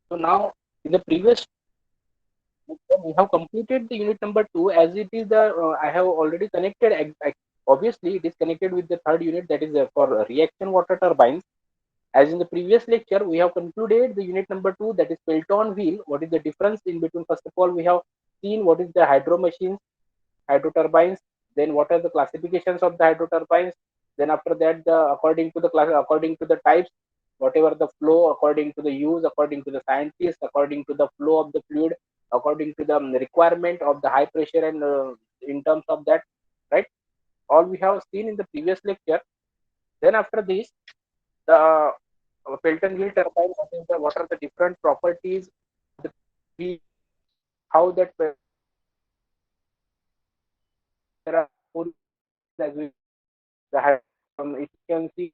So now in the previous we have completed the unit number 2 as it is the I have already connected obviously it is connected with the third unit that is for reaction water turbines. As in the previous lecture we have concluded the unit number 2 that is Pelton wheel. What is the difference in between? First of all we have seen what is the hydro machines, hydro turbines, then what are the classifications of the hydro turbines, then after that the according to the class, according to the types, whatever the flow, according to the use, according to the scientists, according to the flow of the fluid, according to the requirement of the high pressure and in terms of that, right? All we have seen in the previous lecture. Then after this the Pelton wheel turbine, what are the different properties, the wheel, how that there are four as we the efficiency,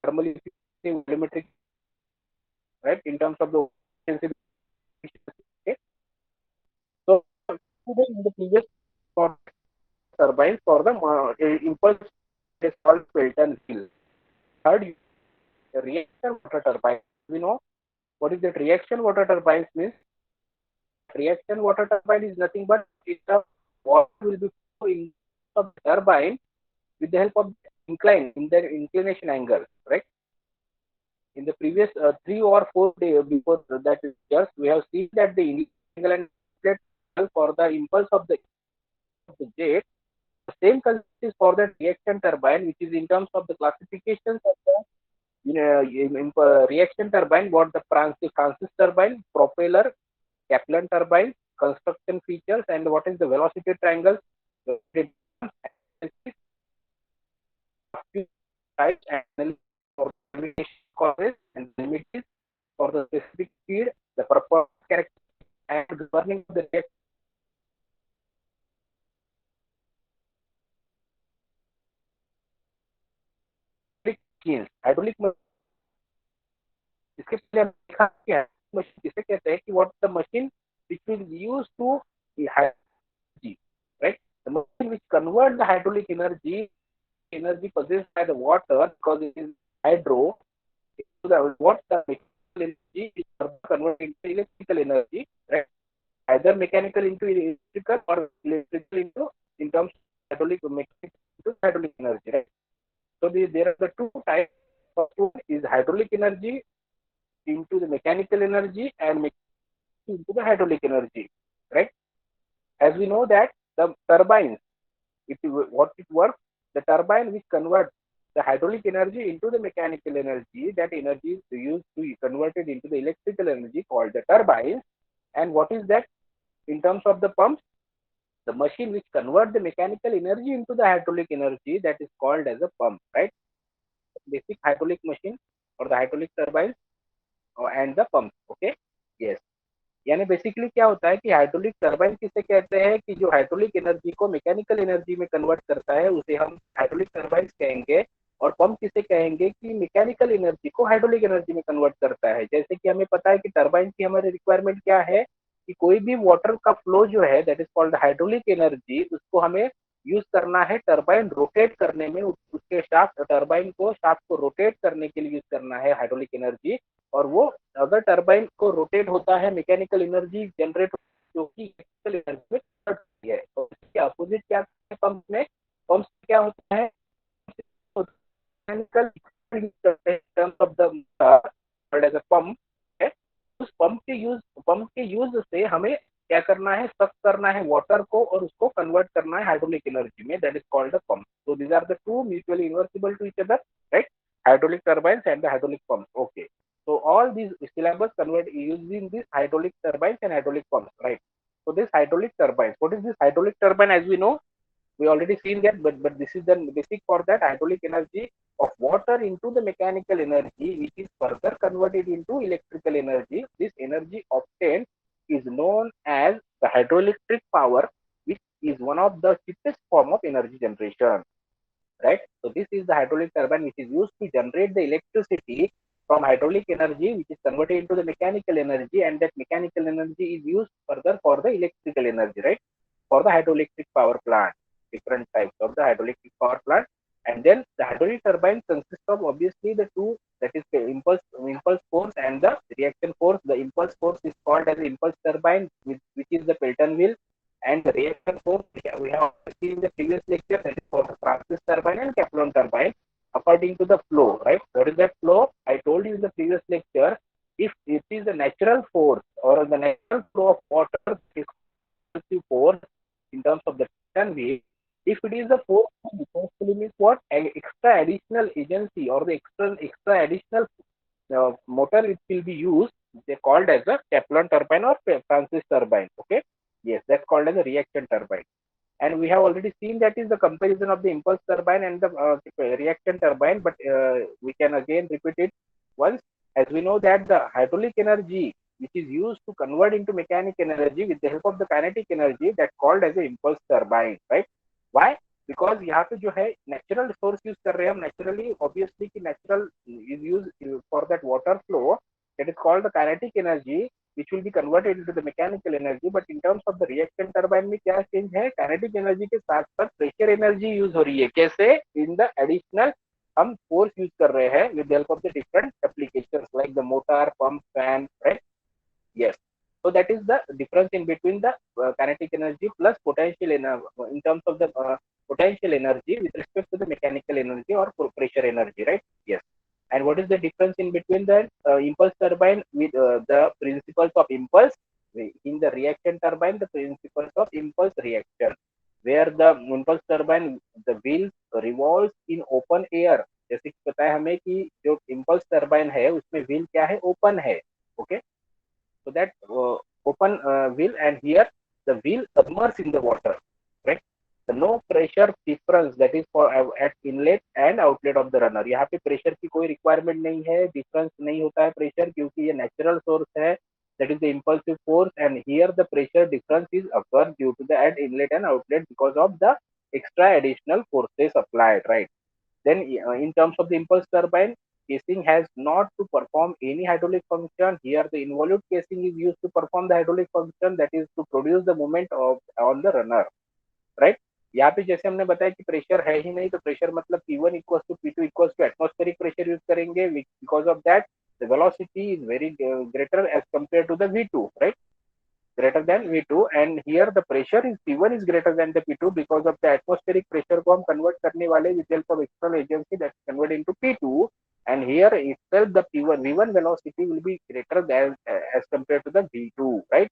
thermal efficiency, volumetric, right? In terms of the efficiency, okay. So in the previous for turbines for the impulse is called Pelton wheel. Third, the reaction water turbine. We know what is that reaction water turbines means. Reaction water turbine is nothing but it's a water will be flowing of the turbine with the help of incline in their inclination angle, right? In the previous 3 or 4 days before that years, we have seen that the angle and for the impulse of the jet, the same concept is for the reaction turbine, which is in terms of the classifications of the reaction turbine, what the Francis turbine, propeller, Kaplan turbine, construction features, and what is the velocity triangle, the types and analysis for the limitation causes and the limits for the specific speed, the performance characteristics, and governing the reaction machines. Hydraulic इसके पहले हमने देखा कि machine किसे कहते हैं कि what the machine which will use to energy, right? The machine which convert the hydraulic energy possessed by the water because it is hydro to the what the mechanical energy is converted into electrical energy, right? Either mechanical into electrical or electrical into in terms of hydraulic mechanical into hydraulic energy, right? So there are the two types. First one is hydraulic energy into the mechanical energy and into the hydraulic energy, right? As we know that the turbines, what it works, the turbine which converts the hydraulic energy into the mechanical energy, that energy is used to be converted into the electrical energy called the turbines. And what is that in terms of the pumps? The machine which convert the mechanical energy into the hydraulic energy, that is called as a pump, right? Basic hydraulic machine or the hydraulic turbines and the pumps, okay. Yes. यानी basically क्या होता है कि hydraulic turbine किसे कहते हैं कि जो हाइड्रोलिक एनर्जी को मैकेनिकल एनर्जी में कन्वर्ट करता है उसे हम हाइड्रोलिक टरबाइन कहेंगे। और पंप किसे कहेंगे कि मैकेनिकल एनर्जी को हाइड्रोलिक एनर्जी में कन्वर्ट करता है। जैसे कि हमें पता है कि टरबाइन की हमारी रिक्वायरमेंट क्या है कि कोई भी वाटर का फ्लो जो है that is called hydraulic energy, उसको हमें यूज करना है टरबाइन रोटेट करने में, उसके शाफ्ट टरबाइन को शाफ्ट को रोटेट करने के लिए यूज करना है हाइड्रोलिक एनर्जी। और वो अगर टरबाइन को रोटेट होता है मैकेनिकल एनर्जी जनरेट जो कि इलेक्ट्रिकल एनर्जी में कन्वर्ट होती है। तो इसके अपोजिट क्या है पंप में, पंप क्या होता है mechanical terms of the word as a pump है। उस पंप के यूज से हमें क्या करना है, सक करना है वाटर को और उसको कन्वर्ट करना है हाइड्रोलिक एनर्जी में, that is called the pump. So these are the two mutually inversible to each other, right? Hydraulic turbines and the hydraulic pumps. Okay. So all these syllabus convert using this hydraulic turbines and hydraulic pumps, right? So this hydraulic turbines. What is this hydraulic turbine? As we know, we already seen that, but this is the basic for that hydraulic energy of water into the mechanical energy, which is further converted into electrical energy. This energy obtained is known as the hydroelectric power, which is one of the cheapest form of energy generation, right? So this is the hydraulic turbine which is used to generate the electricity from hydraulic energy, which is converted into the mechanical energy, and that mechanical energy is used further for the electrical energy, right? For the hydroelectric power plant, different types of the hydroelectric power plant. And then the hydraulic turbine consists of obviously the two, that is the impulse force and the impulse force is called as impulse turbine, which is the Pelton wheel, and the reaction force we have already seen in the previous lecture, that is for the Francis turbine and Kaplan turbine, according to the flow, right? What is that flow? I told you in the previous lecture, if it is a natural force or the natural flow of water, that is impulsive force in terms of the Pelton wheel. If it is the force, essentially means what? An extra additional agency or the extra additional motor it will be used. They called as a Kaplan turbine or Francis turbine. Okay, yes, that's called as a reaction turbine. And we have already seen that is the comparison of the impulse turbine and the reaction turbine. But we can again repeat it once, as we know that the hydraulic energy which is used to convert into mechanical energy with the help of the kinetic energy, that called as a impulse turbine, right? Why? Because यहाँ पे जो है natural source use कर रहे हैं हम naturally obviously कि natural is use for that water flow that is called the kinetic energy which will be converted into the mechanical energy. But in terms of the reaction turbine में क्या change है, kinetic energy के साथ साथ pressure energy use हो रही है. कैसे? in the additional हम force यूज कर रहे हैं with the help of the different applications like the motor, pump, fan, right? Yes. So that is the difference in between the kinetic energy plus potential energy in terms of the potential energy with respect to the mechanical energy or pressure energy, right? Yes. And what is the difference in between the impulse turbine with the principles of impulse? In the reaction turbine, the principles of impulse reaction, where the impulse turbine, the wheels revolves in open air. जैसे कि पता है हमें कि जो impulse turbine है उसमें wheel क्या है, open है. Okay. So that open wheel, and here the wheel submerged in the water, right? The no pressure difference, that is for at inlet and outlet of the runner. यहाँ पे pressure की कोई requirement नहीं है, difference नहीं होता है pressure, क्योंकि ये natural source है, that is the impulsive force, and here the pressure difference is occurred due to the at inlet and outlet because of the extra additional forces applied, right? Then in terms of the impulse turbine, casing has not to perform any hydraulic function. Here the involute casing is used to perform the hydraulic function, that is to produce the movement of on the runner, right? यहाँ पे जैसे हमने बताया कि pressure है ही नहीं, तो pressure मतलब P1 equals to P2 equals to atmospheric pressure use करेंगे, because of that the velocity is very greater as compare to the V2, right? Greater than V2, and here the pressure is P1 is greater than the P2 because of the atmospheric pressure को हम convert करने वाले with help of external agency, that convert into P2, and here itself the P1 V1 velocity will be greater than as compared to the V2, right?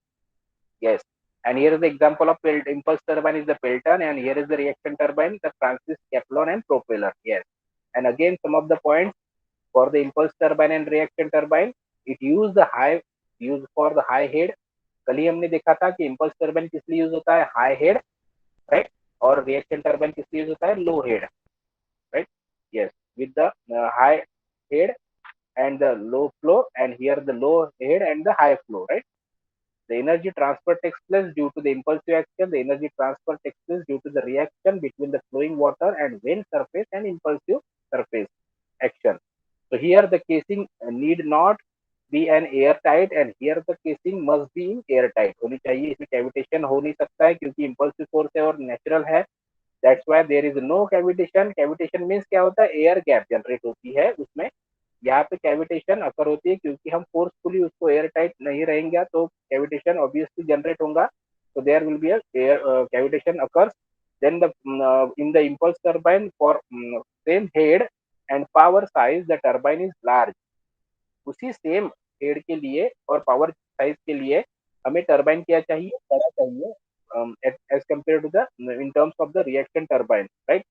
Yes. And here is the example of impulse turbine is the Pelton, and here is the reaction turbine, the Francis, Kaplan, and propeller. Yes. And again, some of the points for the impulse turbine and reaction turbine, it use for the high head. कल ही हमने देखा था कि impulse turbine किस लिए use होता है, high head, right? और reaction turbine किस लिए यूज होता है, low head, right? Yes, with the high head and the low flow, and here the low head and the high flow, right? The energy transfer takes place due to the impulsive action. The energy transfer takes place due to the reaction between the flowing water and vane surface and impulsive surface action. So here the casing need not be an airtight, and here the casing must be in airtight. होनी चाहिए, इसमें cavitation हो नहीं सकता है क्योंकि impulsive force है और natural है. That's why there is no cavitation. Cavitation means क्या होता है, air gap generate होती है उसमें. यहाँ पे कैविटेशन अकर होती है क्योंकि हम फोर्सफुली उसको एयर टाइट नहीं रहेंगे तो कैविटेशन ऑब्वियसली जनरेट होगा. So there will be a air cavitation occurs. Then the in the impulse turbine for same head and power size, the turbine is large. उसी सेम हेड के लिए और power size के लिए हमें turbine क्या चाहिए, बड़ा चाहिए as compare to the in terms of the reaction turbine, right?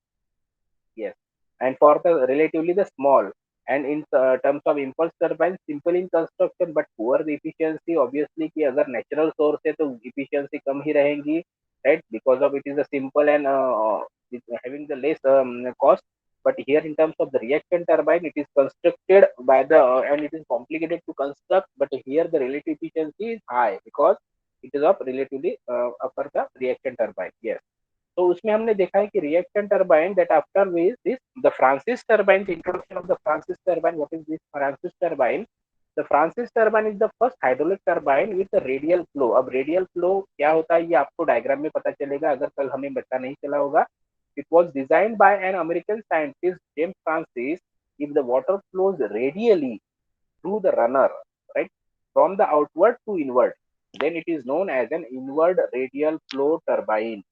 Yes. And for the relatively the small, and in terms of impulse turbine, simple in construction but poor the efficiency. Obviously कि अगर natural source है तो efficiency कम ही रहेंगी, right? Because of it is a simple and having the less cost. But here in terms of the reaction turbine, it is constructed by the and it is complicated to construct. But here the relative efficiency is high because it is of relatively upper the reaction turbine. Yes. तो उसमें हमने देखा है कि reaction turbine that after this the Francis turbine, introduction of the Francis turbine. What is this Francis turbine? The Francis turbine is the first hydraulic turbine with radial flow. अब radial flow क्या होता है ये आपको diagram में पता चलेगा, अगर कल हमें पता नहीं चला होगा. It was designed by an American scientist James Francis. If the water flows radially through the runner, right, from the outward to inward, then it is known as an inward radial flow turbine.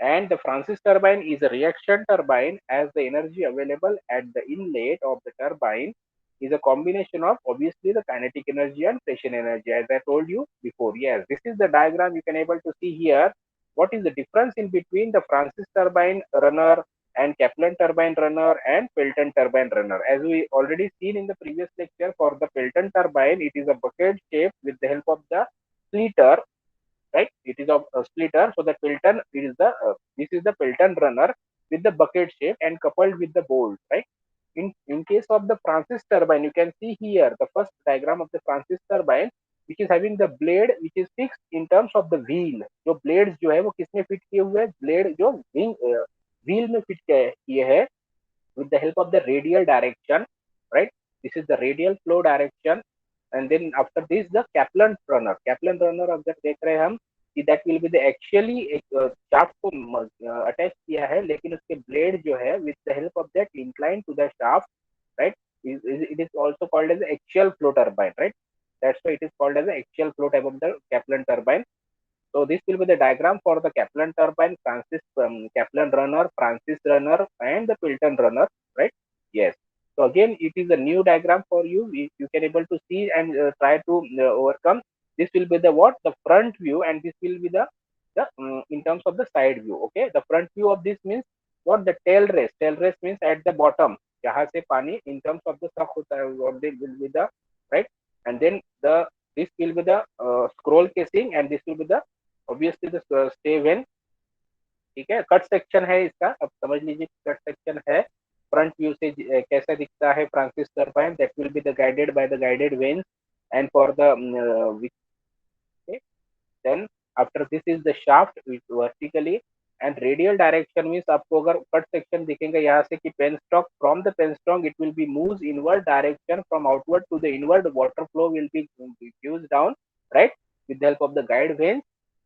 And the Francis turbine is a reaction turbine, as the energy available at the inlet of the turbine is a combination of obviously the kinetic energy and pressure energy, as I told you before. Yes, this is the diagram you can able to see here. What is the difference in between the Francis turbine runner and Kaplan turbine runner and Pelton turbine runner? As we already seen in the previous lecture, for the Pelton turbine, it is a bucket shape with the help of the splitter, right? It is of a splitter. So the Pelton is the this is the Pelton runner with the bucket shape and coupled with the bolt, right? In case of the Francis turbine, you can see here the first diagram of the Francis turbine, which is having the blade which is fixed in terms of the wheel. जो blades जो है वो किसमें fit किए हुए हैं? Blade जो wing wheel में fit किए हैं with the help of the radial direction, right? This is the radial flow direction. And then after this the Kaplan runner अगर देख रहे हैं हम कि that will be the actually एक shaft को attach किया है, लेकिन उसके blade जो है with the help of that inclined to the shaft, right? It is also called as the axial flow turbine, right? That's why it is called as the axial flow type of the Kaplan turbine. So this will be the diagram for the Kaplan turbine, Kaplan runner, Francis runner, and the Pilton runner, right? Yes. So again, it is a new diagram for you. You can able to see and try to overcome. This will be the what? The front view, and this will be the in terms of the side view. Okay, the front view of this means what? The tail race. Tail race means at the bottom. जहाँ से पानी in terms of the suck होता है, what they will be the right, and then the this will be the scroll casing, and this will be the obviously the stay when. ठीक है, cut section है इसका, अब समझ लीजिए cut section है। फ्रंट व्यू से कैसा दिखता है Francis turbine, that will be the guided by the guided veins and for the then after this is the shaft which vertically, and radial direction means आपको अगर कट सेक्शन दिखेगा यहाँ से कि penstock, from the pen stalk it will be moves inward direction, from outward to the inward water flow will be diffused down, right, with the help of the guide veins.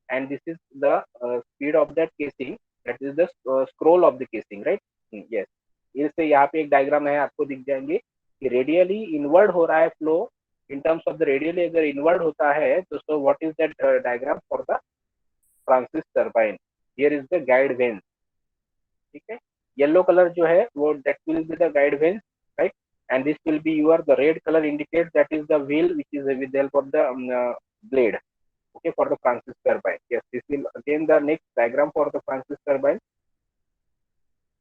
And this is the speed of that casing, that is the scroll of the casing, right? Yes, इससे यहाँ पे एक diagram है आपको दिख जाएंगे कि radially inward हो रहा है flow. In terms of the radially अगर इनवर्ड होता है तो so what is that diagram for the Francis turbine, here is the guide vane. ठीक है, येलो कलर जो है वो that will be the guide vane, right, and this will be your the red colour indicate that is the wheel which is with the help of the blade, okay, for the Francis turbine. Yes, this will again the next diagram for the Francis turbine.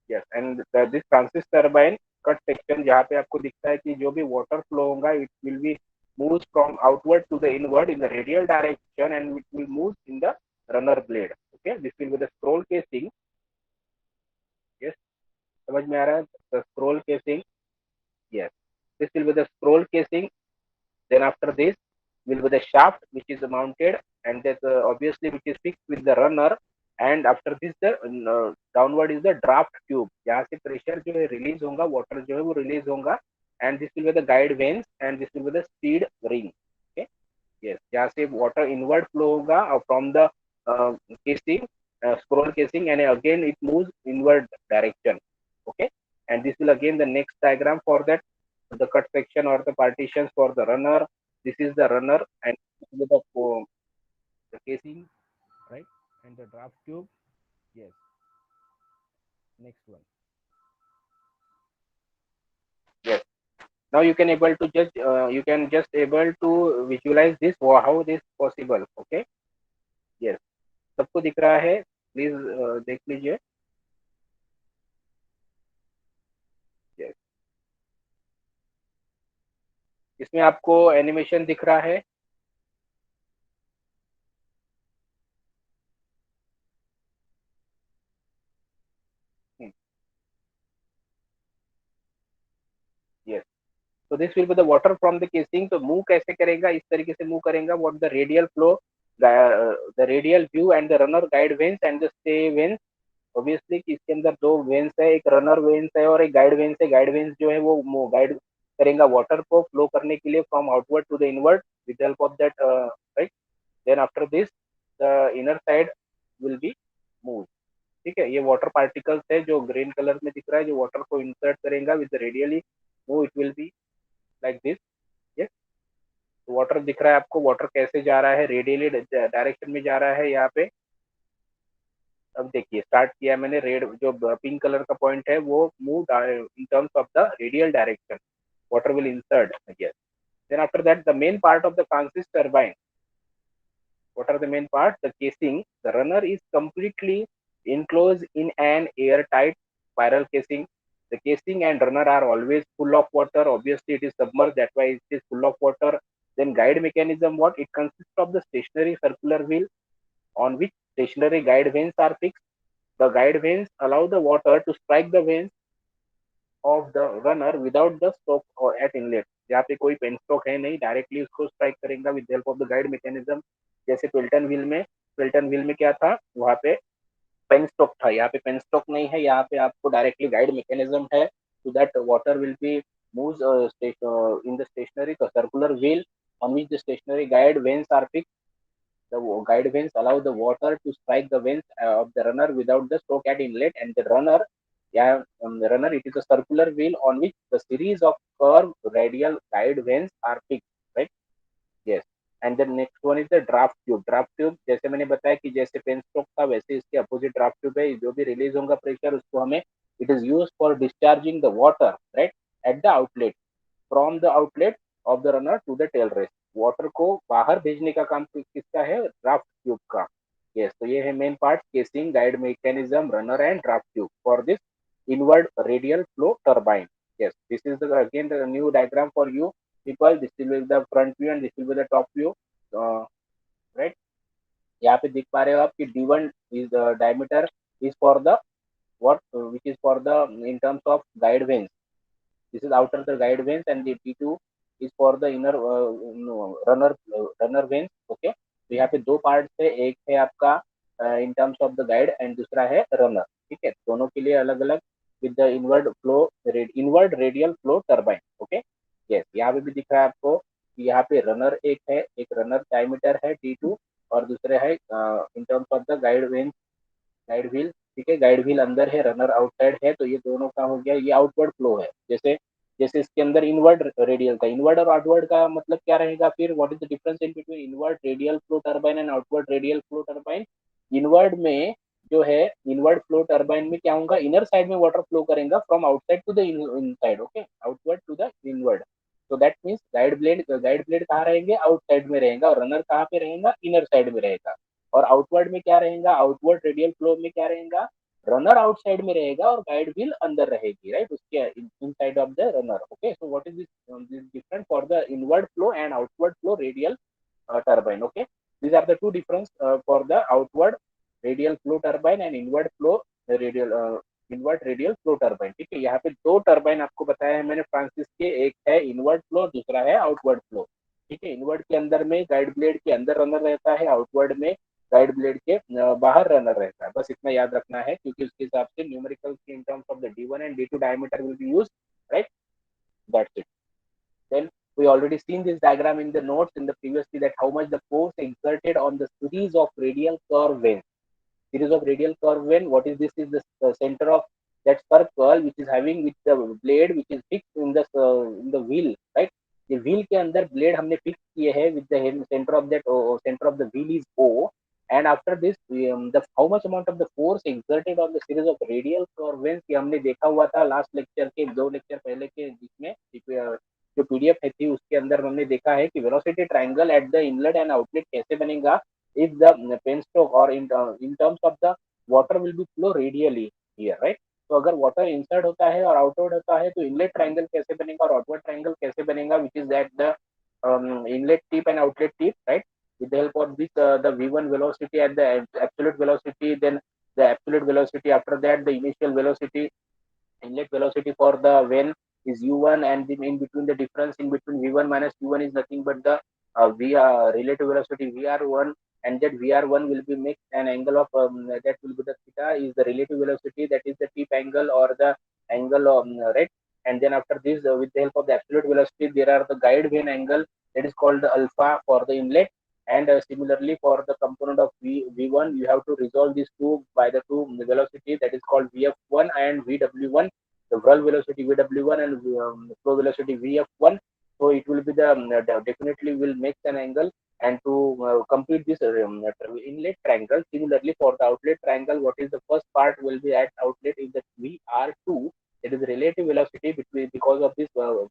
Yes, and this Francis turbine cut section जहाँ पे आपको दिखता है कि जो भी water flow होगा it will be moves from outward to the inward in the radial direction, and it will move in the runner blade. Okay, this will be the scroll casing. Yes, समझ में आ रहा है? The scroll casing. Yes, this will be the scroll casing. Then after this will be the shaft which is mounted, and that obviously which is fixed with the runner. And after this the downward is the draft tube, जहाँ से pressure जो है release होगा, water जो है वो release होगा, and this will be the guide veins, and this will be the speed ring. Okay, yes, जहाँ से water inward flow होगा from the casing, scroll casing, and again it moves inward direction. Okay, and this will again the next diagram for that, the cut section or the partitions for the runner. This is the runner, and with the casing, right, and the draft tube. Yes, next one. Yes, now you can able to just you can just able to visualize this, how this possible. Okay, yes, सबको दिख रहा है, please देख लीजिए। yes, इसमें आपको animation दिख रहा है। yes, so this will be the water from the casing, तो मूव कैसे करेगा, इस तरीके से मूव करेगा, what the radial flow, the radial view and the runner guide veins and the stay veins। Obviously कि इसके अंदर दो वेन्स है, एक रनर वेन्स है और एक गाइड वेन्स है। गाइड वेन्स जो है वो गाइड करेगा वाटर को फ्लो करने के लिए from outward to the inward with help of that, right. Then after this the inner side will be move. ठीक है, ये वाटर पार्टिकल्स है जो ग्रीन कलर में दिख रहा है, जो वाटर को इंसर्ट करेगा with radially move, it will be like this. Yes, water दिख रहा है आपको, वाटर कैसे जा रहा है, रेडियली डायरेक्शन में जा रहा है यहाँ पे। अब देखिए स्टार्ट किया मैंने, रेड जो पिंक कलर का पॉइंट है वो move in terms of the radial direction, water will insert. Yes. Then after that, the main part of the consist turbine. What are the main parts? The casing. The runner is completely enclosed in an airtight spiral casing. The casing and runner are always full of water. Obviously, it is submerged. That's why it is full of water. Then guide mechanism. What? It consists of the stationary circular wheel on which stationary guide vanes are fixed. The guide vanes allow the water to strike the vanes of the runner without the stroke or at inlet. यहाँ पे कोई pen stroke है नहीं, directly उसको strike करेगा with help of the guide mechanism. जैसे पिल्टन wheel में क्या था, वहाँ पे पेन स्ट्रोक था, यहाँ पे पेन स्ट्रोक नहीं है, यहाँ पे आपको डायरेक्टली गाइड मैकेनिज्म है, so that water will be moves in the stationary circular wheel on which the stationary guide vanes are fixed. The guide vanes allow the water to strike the vanes of the runner without the stroke at inlet, and the runner, yeah, the runner, it is a circular wheel on which the series of curved radial guide vanes are fixed, right? Yes. And the next one is the draft tube. Draft tube जैसे मैंने बताया कि जैसे pen stroke था वैसे इसके opposite draft tube है, जो भी रिलीज होगा प्रेशर उसको हमें, it is use for discharging the water, right, at the outlet, from the outlet of the runner to the tail rest. Water को बाहर भेजने का काम किसका है, ड्राफ्ट ट्यूब का। यस, तो ये है main part, casing, guide mechanism, runner and draft tube for this inward radial flow turbine. Yes, this is again the new diagram for you people. This will be the front view and this will be the top view. Right, यहाँ पे दिख पा रहे हो आप कि D1 is the diameter is for the what, which is for the in terms of guide vanes. This is outer the guide vanes, and the D2 is for the inner runner vanes. Okay, तो यहाँ पे दो part है, एक है आपका इन terms of the guide and दूसरा है रनर। ठीक है, दोनों के लिए अलग अलग with the inward radial flow turbine. Okay, yes, यहाँ पे भी दिख रहा है आपको कि यहाँ पे रनर एक है, एक रनर डायमीटर है D2 और दूसरे है इन terms of the guide wheel. ठीक है, गाइड व्हील अंदर है, रनर आउटसाइड है, तो ये दोनों का हो गया, ये आउटवर्ड फ्लो है। जैसे जैसे इसके अंदर इनवर्ड रेडियल था, इनवर्ड और आउटवर्ड का मतलब क्या रहेगा फिर, what is the difference in between inward radial flow turbine and outward radial flow turbine. Inward में जो है, इनवर्ड फ्लो टर्बाइन में क्या होगा, इनर साइड में वाटर फ्लो करेगा from outside to the inside, okay, outward to the inward. तो that means guide blade कहाँ रहेंगे, आउटसाइड में रहेगा, और रनर कहाँ पे रहेगा, इनर साइड में रहेगा। और आउटवर्ड में क्या रहेगा, आउटवर्ड रेडियल फ्लो में क्या रहेगा, रनर आउटसाइड में रहेगा और गाइड व्हील अंदर रहेगी, राइट, उसके inside of the runner. Okay, so what is this different for the inward flow and outward flow radial turbine. Okay, these are the two difference for the outward radial flow turbine and radial inward radial flow turbine. ठीक है, यहाँ पे दो turbine आपको बताया है मैंने Francis के, एक है इनवर्ड फ्लो, दूसरा है आउटवर्ड फ्लो। ठीक है, इनवर्ड के अंदर में गाइड ब्लेड के अंदर रनर रहता है, आउटवर्ड में गाइड ब्लेड के बाहर रनर रहता है। बस इतना याद रखना है, क्योंकि उसके हिसाब से numerical in terms of the D1 and D2 diameter will be used, right? That's it. Then we already seen this diagram in the notes in the previously, that how much the force exerted on the series of radial curve vanes. Series of radial curve vane, what is this, is the center of that circle which is having with the blade which is fixed in the wheel, right? The wheel के अंदर blade हमने fix किए हैं with the center of that center of the wheel is O, and after this the how much amount of the force exerted on the series of radial curve vanes, ये हमने देखा हुआ था last lecture के, दो lecture पहले के, जिसमें जो पीडीएफ है थी उसके अंदर हमने देखा है कि velocity triangle eight the inlet and outlet कैसे बनेगा if the pen stroke or in terms of the water will be flow radially here, right? तो अगर water insert होता है और outward होता है तो inlet triangle कैसे बनेगा और outward triangle कैसे बनेगा, which is at the inlet tip and outlet tip, right? With the help of this the v1 velocity at the absolute velocity, then the absolute velocity, after that the initial velocity, inlet velocity for the vane is u1, and in between the difference in between v1 minus u1 is nothing but the relative velocity vr1, and that vr1 will be mixed an angle of that will be the theta is the relative velocity, that is the tip angle or the angle right. And then after this with the help of the absolute velocity there are the guide vane angle, that is called the alpha for the inlet. And similarly for the component of v1 you have to resolve these two by the two velocity, that is called vf1 and vw1, the whirl velocity vw1 and flow velocity vf1. So it will be the definitely will make an angle. And to complete this inlet triangle, similarly for the outlet triangle, what is the first part will be at outlet is that VR2. It is relative velocity between because of this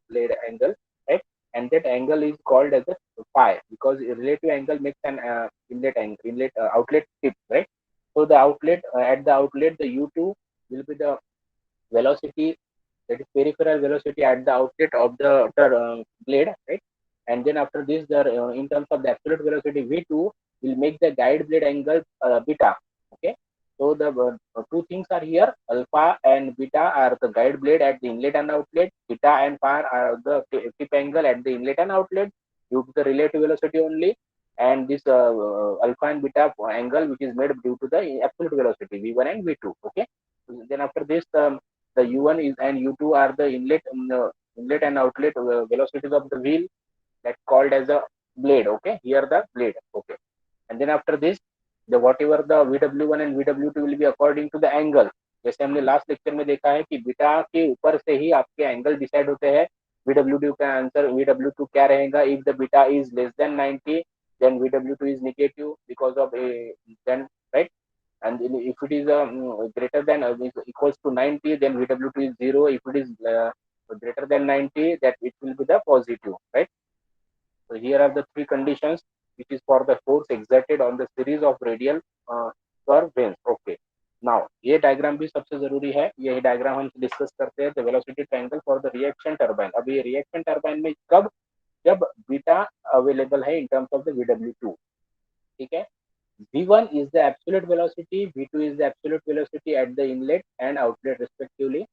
blade angle, right? And that angle is called as the phi because relative angle makes an inlet outlet tip, right? So the outlet at the outlet the U2 will be the velocity, that is peripheral velocity at the outlet of the blade, right? And then after this, the in terms of the absolute velocity V2 will make the guide blade angle beta. Okay, so the two things are here: alpha and beta are the guide blade at the inlet and outlet. Beta and phi are the tip angle at the inlet and outlet due to the relative velocity only. And this alpha and beta angle, which is made due to the absolute velocity V1 and V2. Okay, then after this, the U1 is and U2 are the inlet and outlet velocities of the wheel, that's called as a blade. Okay, here the blade. Okay, and then after this, the whatever the VW1 and VW2 will be according to the angle. जैसे हमने last lecture में देखा है कि beta के ऊपर से ही आपके एंगल डिसाइड होते हैं. VW2 का आंसर VW2 क्या रहेगा? If the beta is less than 90, then VW2 is negative because of a then, right? And if it is greater than equals to 90, then VW2 is 0. If it is greater than 90, that it will be the positive, right? So here are the three conditions which is for the force exerted on the series of radial curve vanes. Okay, now ये diagram भी सबसे जरूरी है. यही diagram हम discuss करते हैं the velocity triangle for the reaction turbine. अब ये रिएक्शन टरबाइन में कब? जब बीटा अवेलेबल है इन टर्म्स ऑफ द VW2. ठीक है. V1 is the absolute velocity, V2 is the absolute velocity at the inlet and outlet respectively.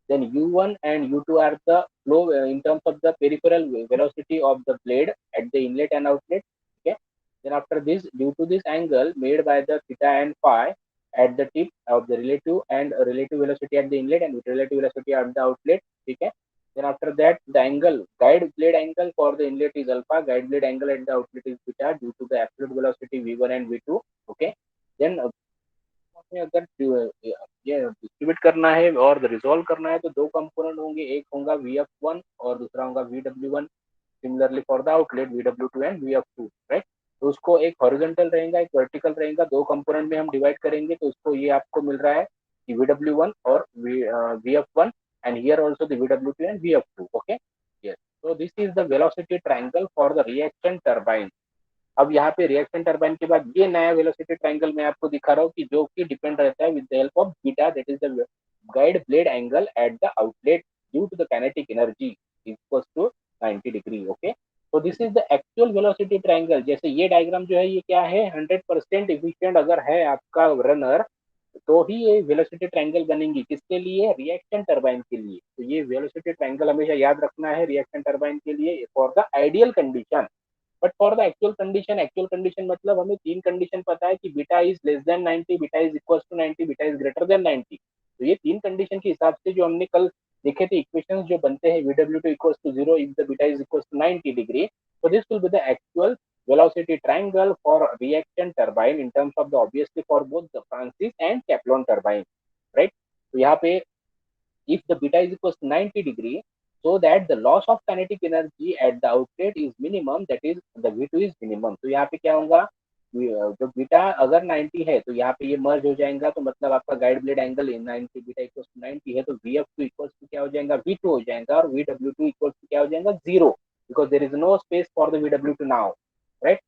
Then U1 and U2 are the flow in terms of the peripheral velocity of the blade at the inlet and outlet. Okay. Then after this, due to this angle made by the theta and phi at the tip of the relative and relative velocity at the inlet and relative velocity at the outlet. Okay. Then after that, the angle guide blade angle for the inlet is alpha, guide blade angle at the outlet is beta due to the absolute velocity V1 and V2. Okay. Then में अगर ये distribute करना है और resolve करना है तो दो कंपोनेंट होंगे, एक होगा VF1 और दूसरा होगा VW1. Similarly for the outlet VW2 and VF2, right? तो उसको एक हॉरिजॉन्टल रहेगा, एक वर्टिकल रहेगा, दो कंपोनेंट में हम डिवाइड करेंगे तो उसको ये आपको मिल रहा है कि VW1 और VF1 and here also the VW2 and VF2. Okay, yes, so this is the velocity triangle for the reaction turbine. अब यहाँ पे रिएक्शन टरबाइन के बाद ये नया वेलोसिटी ट्रायंगल मैं आपको दिखा रहा हूँ कि जो कि डिपेंड रहता है with the help of beta, that is the guide blade angle at the outlet due to the kinetic energy equals to 90 degree. Okay, तो this is the actual velocity triangle. जैसे ये डायग्राम जो है ये क्या है, 100% इफिशिएंट अगर है आपका रनर तो ही ये वेलोसिटी ट्रायंगल बनेंगी. किसके लिए? रिएक्शन टरबाइन के लिए. तो ये वेलोसिटी ट्रायंगल हमेशा याद रखना है रिएक्शन टरबाइन के लिए for the ideal condition. But for the actual condition मतलब हमें तीन कंडीशन पता है कि beta is less than 90, beta is equal to 90, beta is greater than 90. तो ये तीन कंडीशन के हिसाब से जो हमने कल देखे थे इक्वेशंस जो बनते हैं VW2 equals to 0 if the beta is equal to 90 degree. so this will be the actual velocity triangle for reaction turbine in terms of the obviously for both the Francis and Kaplan turbine, right? तो यहाँ पे if the beta is equals to 90 degree, so that the loss of kinetic energy at the outlet is minimum, that is the V2 is minimum. तो यहाँ पे क्या होगा, जो beta अगर 90 है तो यहाँ पे ये मर्ज हो जाएगा, तो मतलब आपका guide blade angle 90 beta equals to 90 है तो VF2 इक्वल्स टू क्या हो जाएगा, V2 हो जाएगा, और VW2 इक्वल्स टू क्या हो जाएगा, 0, because there is no space for the VW2 now, right?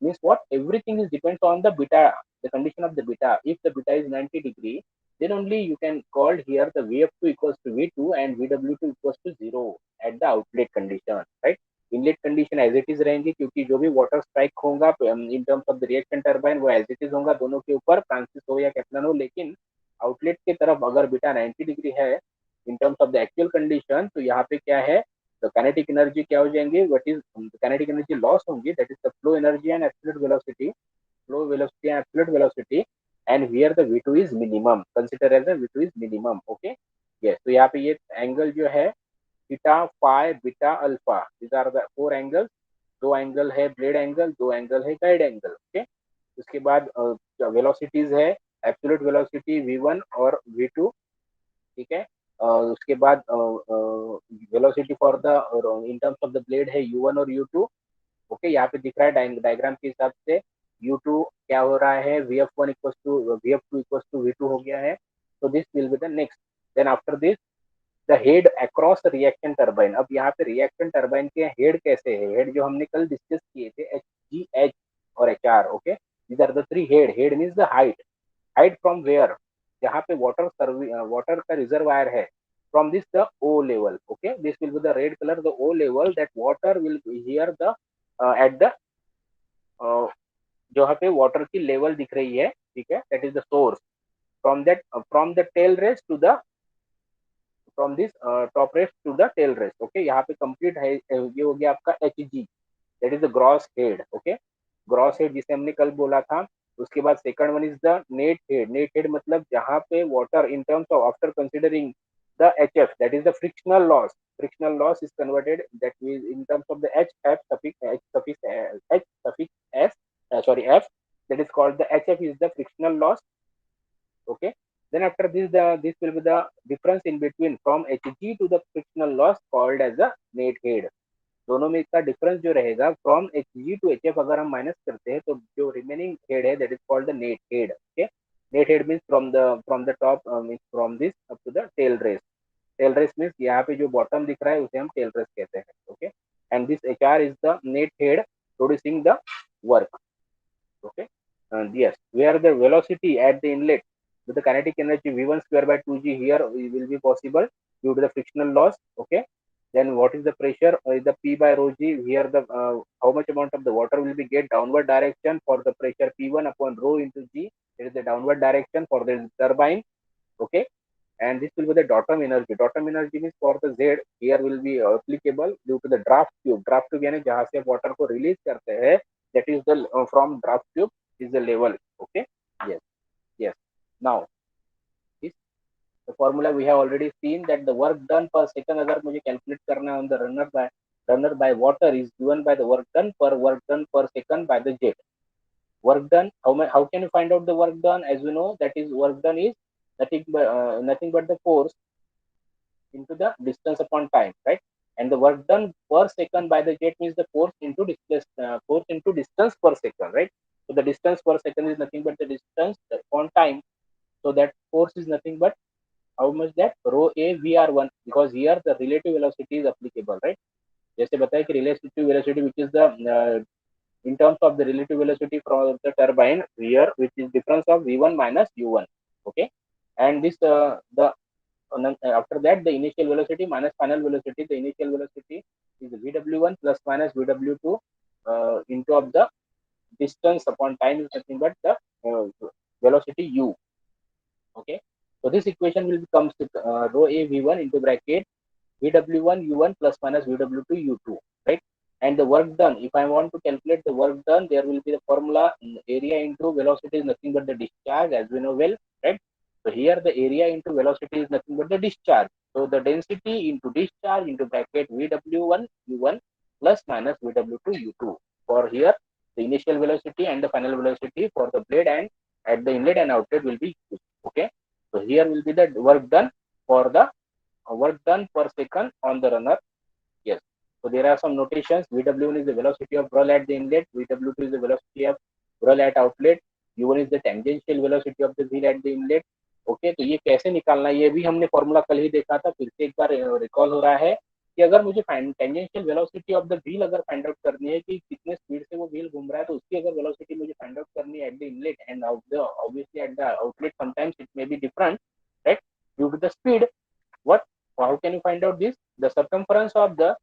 Means what, everything is depends on the beta, the condition of the beta. If the beta is 90 degree, then only you can call here the VF2 equals to V2 and VW2 equals to 0 at the outlet condition, right? Inlet condition as it is रहेंगी क्योंकि जो भी water strike होगा in terms of the reaction turbine वो as it is होगा दोनों के ऊपर, फ्रांसिस हो या कैप्लन हो. लेकिन आउटलेट की तरफ अगर बीटा 90 डिग्री है इन terms of the actual condition, तो यहाँ पे क्या है, the kinetic energy क्या हो जाएंगे, what is the kinetic energy loss होंगी, that is the flow energy and absolute velocity, flow velocity and absolute velocity, and here the V2 is minimum, consider as the V2 is minimum. Okay, yes, तो यहाँ पे ये angle जो है theta, phi, beta, alpha, these are the four angles. दो angle है blade angle, दो angle है गाइड एंगल. ओके, उसके बाद वेलोसिटीज है एब्सोल्यूट वेलोसिटी V1 और V2. ठीक है, उसके बाद velocity for the in terms of the blade है U1 और U2. ओके, यहाँ पे दिख रहा है डायग्राम के हिसाब से U2 क्या हो रहा है, VF1 equal to VF2 equal to V2 हो गया है. तो this will be the next. Then after this the head across reaction turbine. अब यहाँ पे रिएक्शन टर्बाइन के हेड कैसे है, हेड जो हमने कल डिस्कस किए थे HG, H और HR. Okay, these are the three head. Head means the height. Height from where, जहाँ पे वाटर का रिजर्वायर है, from this the O level. Okay, this will be the red colour, the O level, that water will here the at the जहाँ पे water की level दिख रही है, ठीक है, that is the source. From that from the tail race to the from this top race to the tail race. Okay, यहाँ पे कंप्लीट है, ये हो गया आपका HG, that is the gross head. Okay, gross head जिसे हमने कल बोला था. उसके बाद second one is the net head. Net head मतलब जहाँ पे water in terms of after considering the HF, that is the frictional loss. Frictional loss is converted that mean in terms of the HF suffix S, sorry F, that is called the HF is the frictional loss. Okay, then after this this will be the difference in between from HG to the frictional loss called as the net head. दोनों में इसका difference जो रहेगा from HG to HF अगर हम minus करते हैं तो जो रिमेनिंग हेड है that is called the net head. Okay, net head means from the top means from this up to the tail race. Tail race means यहाँ पे जो बॉटम दिख रहा है उसे हम टेल रेस कहते हैं. Okay, and this HR is the net head producing the work. Okay, and yes, where the velocity at the inlet with the kinetic energy V1 square by 2g here will be possible due to the frictional loss. Okay, then what is the pressure, is the P by rho g. Here the how much amount of the water will be get downward direction for the pressure P1 upon rho into g. It is the downward direction for the turbine. Okay, and this will be the Dotum energy. Dotum energy means for the Z here will be applicable due to the draft tube. Draft tube यानी जहाँ से water को release करते हैं, that is the from draft tube is the level. Okay, yes, yes. Now this the formula we have already seen that the work done per second अगर मुझे calculate करना है on the runner by water is given by the work done per second by the jet. Work done, how can you find out the work done? As you know, that is work done is nothing but the force into the distance upon time, right? And the work done per second by the jet means the force into distance per second, right? So the distance per second is nothing but the distance upon time. So that force is nothing but how much, that rho a vr1, because here the relative velocity is applicable, right? जैसे बताया कि relative velocity which is the in terms of the relative velocity from the turbine here, which is difference of v1 minus u1. Okay, and this the after that the initial velocity minus final velocity. The initial velocity is vw1 plus minus vw2 into of the distance upon time is nothing but the velocity u. Okay, so this equation will become rho a v1 into bracket vw1 u1 plus minus vw2 u2, right? And the work done, if I want to calculate the work done, there will be the formula area into velocity is nothing but the discharge, as we know well, right? So here the area into velocity is nothing but the discharge. So the density into discharge into bracket vw1 u1 plus minus vw2 u2 for here the initial velocity and the final velocity for the blade and at the inlet and outlet will be used. Okay, so here will be the work done for the work done per second on the runner. Yes. So there are some notations. Vw1 is the velocity of whirl at the inlet. Vw2 is the velocity of whirl at outlet. U1 is the tangential velocity of the wheel at the inlet. Okay, तो ये कैसे निकालना है ये भी हमने formula कल ही देखा था, फिर से एक बार रिकॉल हो रहा है कि अगर मुझे tangential velocity of the wheel अगर फाइंड आउट करनी है कि कितने स्पीड से वो व्हील घूम रहा है, तो उसकी अगर वेलोसिटी मुझे फाइंड आउट करनी है at the inlet and obviously at the outlet sometimes it may be different, right, due to the speed. What? How can you find out this? The circumference of the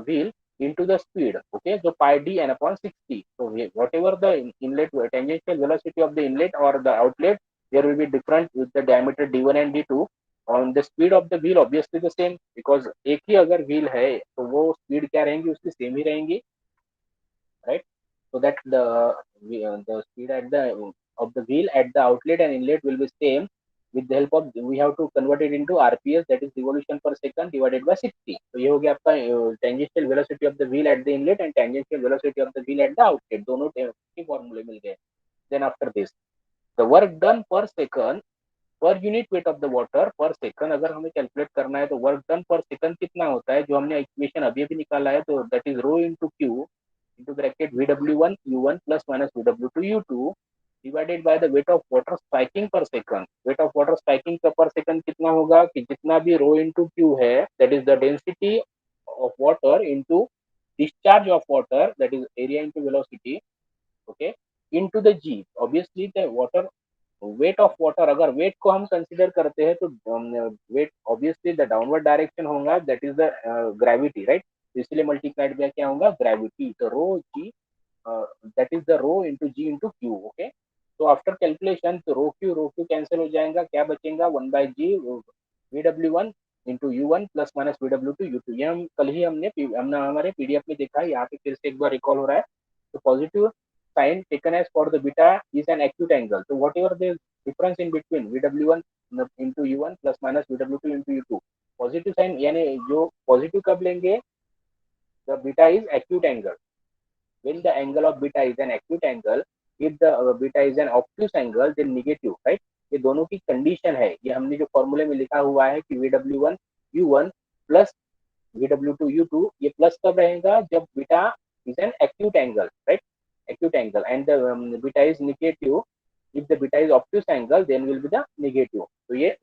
wheel into the speed. Okay, so pi d n upon 60. So whatever the inlet tangential velocity of the inlet or the outlet, there will be different with the diameter d1 and d2. On the speed of the wheel obviously the same, because एक ही अगर wheel है तो वो speed क्या रहेंगी, उसकी same ही रहेंगी, right? So that the speed at the of the wheel at the outlet and inlet will be same. With the help of we have to convert it into RPS, that is revolution per second divided by 60. तो ये हो गया आपका tangential velocity of the wheel at the inlet and tangential velocity of the wheel at the outlet, दोनों के फॉर्मूले मिल गए. Then after this the work done per second per unit weight of the water पर second अगर हमें calculate करना है तो वर्क डन पर सेकंड कितना होता है, जो हमने इक्वेशन अभी अभी निकाला है, तो that is rho into q into bracket VW1 U1 plus minus VW2 U2 divided by the weight of water spiking per second. Weight of water spiking per second कितना होगा कि जितना भी रो into Q है, that is the density of water into discharge of water, that is area into velocity, okay, into the G. Obviously the water weight of water, अगर weight को हम consider करते हैं तो weight obviously the downward direction होगा, that is the gravity, right. तो इसलिए multiplied by क्या होगा, ग्रेविटी, तो rho G, that is the rho into G into Q, okay. तो आफ्टर कैलकुलेशन तो रो क्यू कैंसिल हो जाएगा, क्या बचेगा, 1/g V W one into U one plus minus V W two U to. ये हम कल ही हमने हमारे पीडीएफ में देखा है, यहाँ पे फिर से एक बार रिकॉल हो रहा है। तो positive sign taken as for the beta is an acute angle. So whatever the difference in between VW1 into U1 plus minus VW2 into U2, positive sign यानी जो पॉजिटिव कब लेंगे, the beta is acute angle. When the angle of beta is an acute angle, if the beta is an obtuse angle, then negative, right? ये दोनों की condition है, ये हमने जो फॉर्मूले में लिखा हुआ है कि VW1 U1 plus VW2 U2, ये प्लस कब रहेगा, जब beta is an acute angle, right? Acute angle, and the beta is negative. If the beta is obtuse angle, then will be the negative. तो ये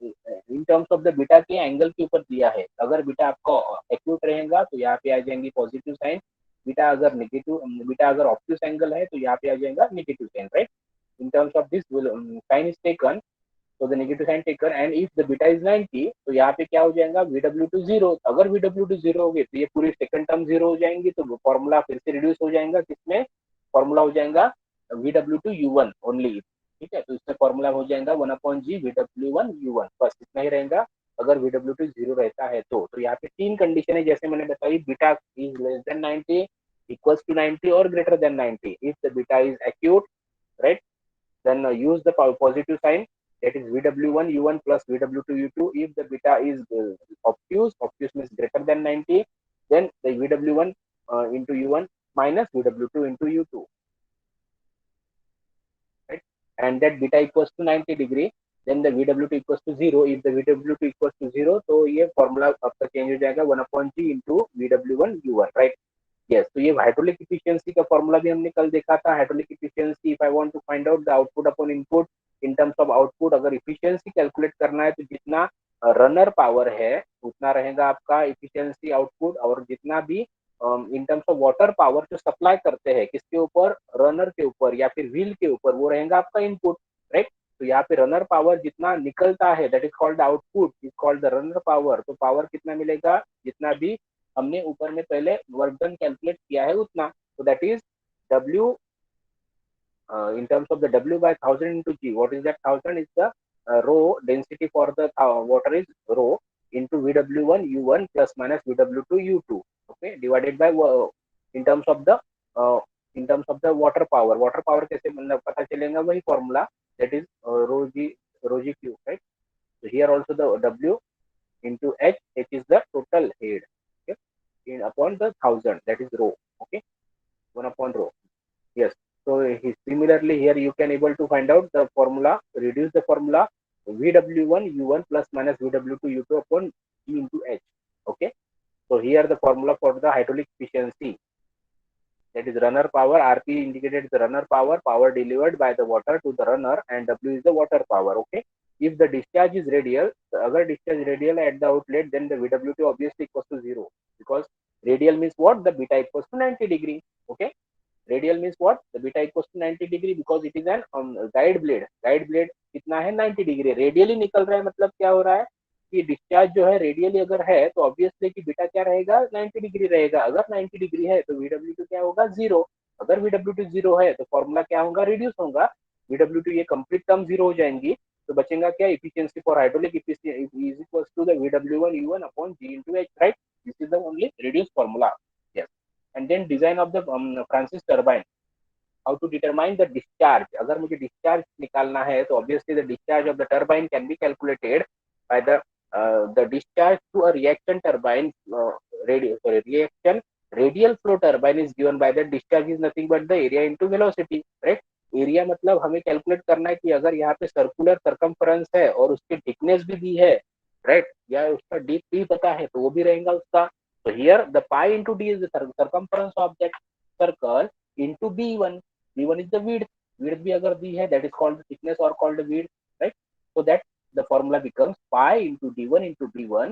in terms of the beta के angle के ऊपर दिया है, अगर बीटा आपका acute रहेगा तो यहाँ पे आ जाएंगी पॉजिटिव साइन, बीटा अगर नेगेटिव, बीटा अगर ऑब्ट्यूज एंगल है तो यहाँ पे आ जाएगा negative sign, right. In terms of this sign is taken, तो the negative sign taken, and if the beta is 90, तो यहाँ पे क्या हो जाएगा, VW2 0। अगर VW2 0 हो गई तो ये पूरी सेकंड टर्म 0 हो जाएंगी, तो फॉर्मूला फिर से रिड्यूस हो जाएगा, किसमें, फॉर्मूला हो जाएगा VW2 U1 ओनली, ठीक है। तो इसमें फॉर्मूला हो जाएगा 1/g VW1 U1, बस इतना ही रहेगा अगर VW2 0 रहता है तो यहाँ पे तीन कंडीशन है जैसे मैंने बताई, beta is less than 90, equals to 90 or greater than 90. If the beta is acute, right, then use the positive sign, that is VW1 U1 plus VW2 U2. If the beta is obtuse means greater than 90, then the VW1 into U1 minus VW2 into U2, right, and that beta equals to 90 degree, then the VW2 equals to 0. If the VW2 equals to 0, तो ये formula आपका change हो जाएगा 1/g into VW1 U1, right। Yes, तो ये hydraulic efficiency का formula भी हमने कल देखा था। Hydraulic efficiency, if I want to find out the output upon input in terms of output, अगर इफिशियंसी कैलकुलेट करना है तो जितना रनर पावर है उतना रहेगा आपका इफिशियंसी आउटपुट, और जितना भी इन टर्म्स ऑफ वाटर पावर जो सप्लाई करते हैं किसके ऊपर, रनर के ऊपर या फिर व्हील के ऊपर, वो रहेगा आपका इनपुट, राइट। तो यहाँ पे रनर पावर जितना निकलता है, that is called output, is called the runner power. तो पावर कितना मिलेगा, जितना भी हमने ऊपर में पहले वर्क डन कैलकुलेट किया है उतना, तो that is W in terms of the W by 1000 into G. What is that 1000? Is the rho density for the water is rho into VW1 U1 plus minus VW2 U2. Okay, divided by in terms of the uh, in terms of the water power. Water power कैसे मतलब पता चलेगा, वही formula, that is rho G Q, right? So here also the W into H is the total head, okay, in upon the 1000, that is rho, okay, 1 upon rho. Yes. So similarly here you can able to find out the formula, reduce the formula VW1 U1 plus minus VW2 U2 upon G into H. Okay. So here the formula for the hydraulic efficiency, that is runner power, RP indicated the runner power, power delivered by the water to the runner, and W is the water power. Okay. If the discharge is radial, agar discharge radial at the outlet, then the VW2 obviously equals to 0, because radial means what, the beta equals to 90 degree. Okay. Radial means what, the beta equals to 90 degree, because it is an guide blade. Guide blade कितना है, 90 degree, radially निकल रहा है, मतलब क्या हो रहा है कि डिस्चार्ज जो है रेडियली अगर है तो ऑब्वियसली कि बीटा क्या रहेगा, 90 डिग्री रहेगा। अगर 90 डिग्री है तो VW2 क्या होगा, 0। अगर VW2 0 है तो फॉर्मूला क्या होगा, रिड्यूस होगा, VW2 ये कंप्लीट टर्म 0 हो जाएंगी, तो बचेगा क्या, efficiency for hydraulic is equals to the VW1 U1 upon G into H, right. This is the only reduce formula. And then design of the Francis turbine, how to determine the discharge, अगर मुझे discharge निकालना है तो obviously the discharge of the turbine can be calculated by the discharge to a reaction turbine, reaction radial flow turbine is given by the discharge is nothing but the area into velocity, right। Area मतलब हमें calculate करना है कि अगर यहाँ पे circular circumference है और उसकी थिकनेस भी दी है, राइट, या उसका डीप भी पता है तो वो भी रहेगा उसका. तो here the pi into D is the circumference of that circle into B one is the width. Width भी अगर दी है दैट इज कॉल्ड थिकनेस और called width, right. So that the formula becomes pi into d1 into d1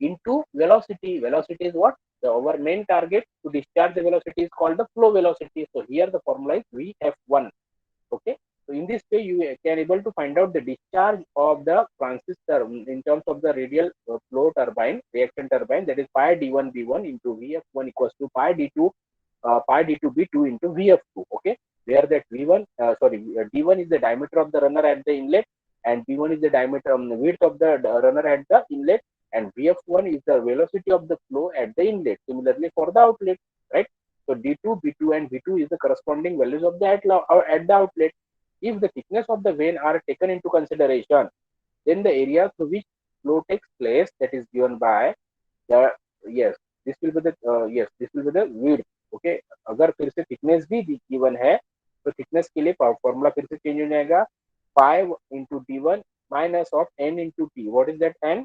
into velocity. Velocity is what? Our main target to discharge the velocity is called the flow velocity. So here the formula is Vf1. Okay. So in this way you can able to find out the discharge of the transistor in terms of the radial flow turbine, reaction turbine, that is pi d1 b1 into Vf1 equals to pi d2 pi d2 b2 into Vf2. Okay, where that v1 d1 is the diameter of the runner at the inlet, and b1 is the diameter width of the runner at the inlet, and Vf1 is the velocity of the flow at the inlet. Similarly for the outlet, right. So d2 b2 and v2 is the corresponding values of the at the outlet. If the thickness of the vein are taken into consideration, then the area through which flow takes place, that is given by the, yes, this will be the this will be the width. Okay, अगर फिर से thickness भी given है तो thickness के लिए formula फिर से चेंज हो जाएगा. 5 into d1 minus of n into t. What is that n?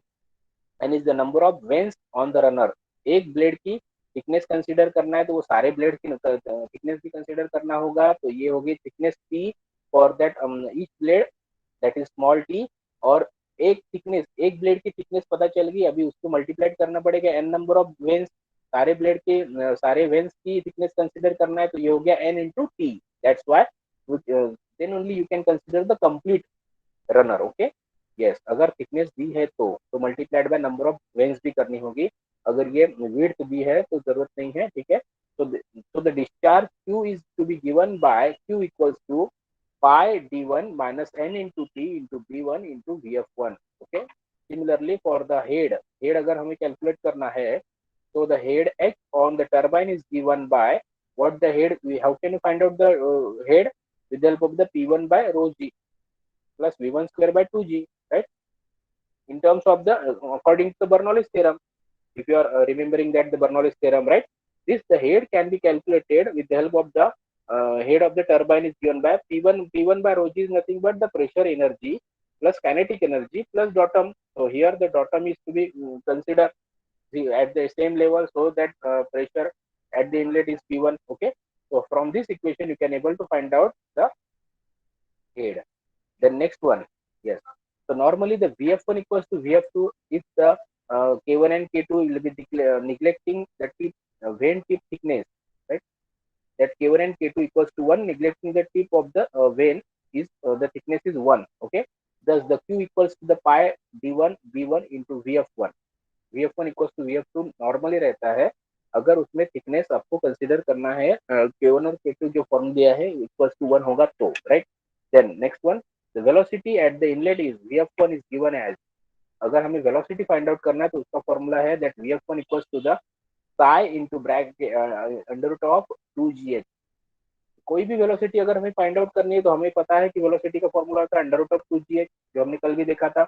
N is the number of veins on the runner. एक ब्लेड की थिकनेस कंसीडर करना है तो वो सारे ब्लेड की थिकनेस भी कंसीडर करना होगा. तो ये होगी thickness T for that each blade, that is small T. और एक थिकनेस, एक ब्लेड की थिकनेस पता चल गई, अभी उसको मल्टीप्लाइड करना पड़ेगा एन नंबर ऑफ वेन्स. सारे ब्लेड के सारे वेन्स की थिकनेस कंसीडर करना है तो ये हो गया N into T. That's why then only you can consider the complete runner. Okay, yes, अगर थिकनेस दी है तो multiplied by number of vanes भी करनी होगी. अगर ये विड्थ दी है तो जरूरत नहीं है, ठीक है. तो the discharge Q is to be given by Q equals to pi d1 minus n into t into b1 into vf1. Okay. Similarly for the head अगर हमें कैलकुलेट करना है तो the head h on the turbine is given by what the head we how can you find out the head with the help of the p1 by rho g plus v1 square by 2g, right, in terms of the according to the Bernoulli's theorem. If you are remembering that the Bernoulli's theorem, right, this the head can be calculated with the help of the head of the turbine is given by p1 by rho g is nothing but the pressure energy plus kinetic energy plus datum. So here the datum is to be considered at the same level, so that pressure at the inlet is p1. Okay, so from this equation you can able to find out the head. The next one, yes. So normally the Vf1 equals to Vf2 if the K1 and K2 will be neglecting the tip vein tip thickness, right? That K1 and K2 equals to 1, neglecting the tip of the vein is the thickness is 1. Okay. Thus the Q equals to the pi D1 B1 into Vf1. Vf1 equals to Vf2 normally रहता है अगर उसमें thickness आपको consider करना है K1 और K2 जो form दिया है इक्वल्स टू 1 होगा तो, right. Then next one, the velocity at the inlet is Vf1 is given as. अगर हमें वेलोसिटी फाइंड आउट करना है तो उसका फॉर्मूला है that Vf1 equals to the psi into bracket under root of 2gh. कोई भी वेलोसिटी अगर हमें फाइंड आउट करनी है तो हमें पता है कि वेलोसिटी का फॉर्मूला होता है अंडर रूट ऑफ 2gh, जो हमने कल भी देखा था.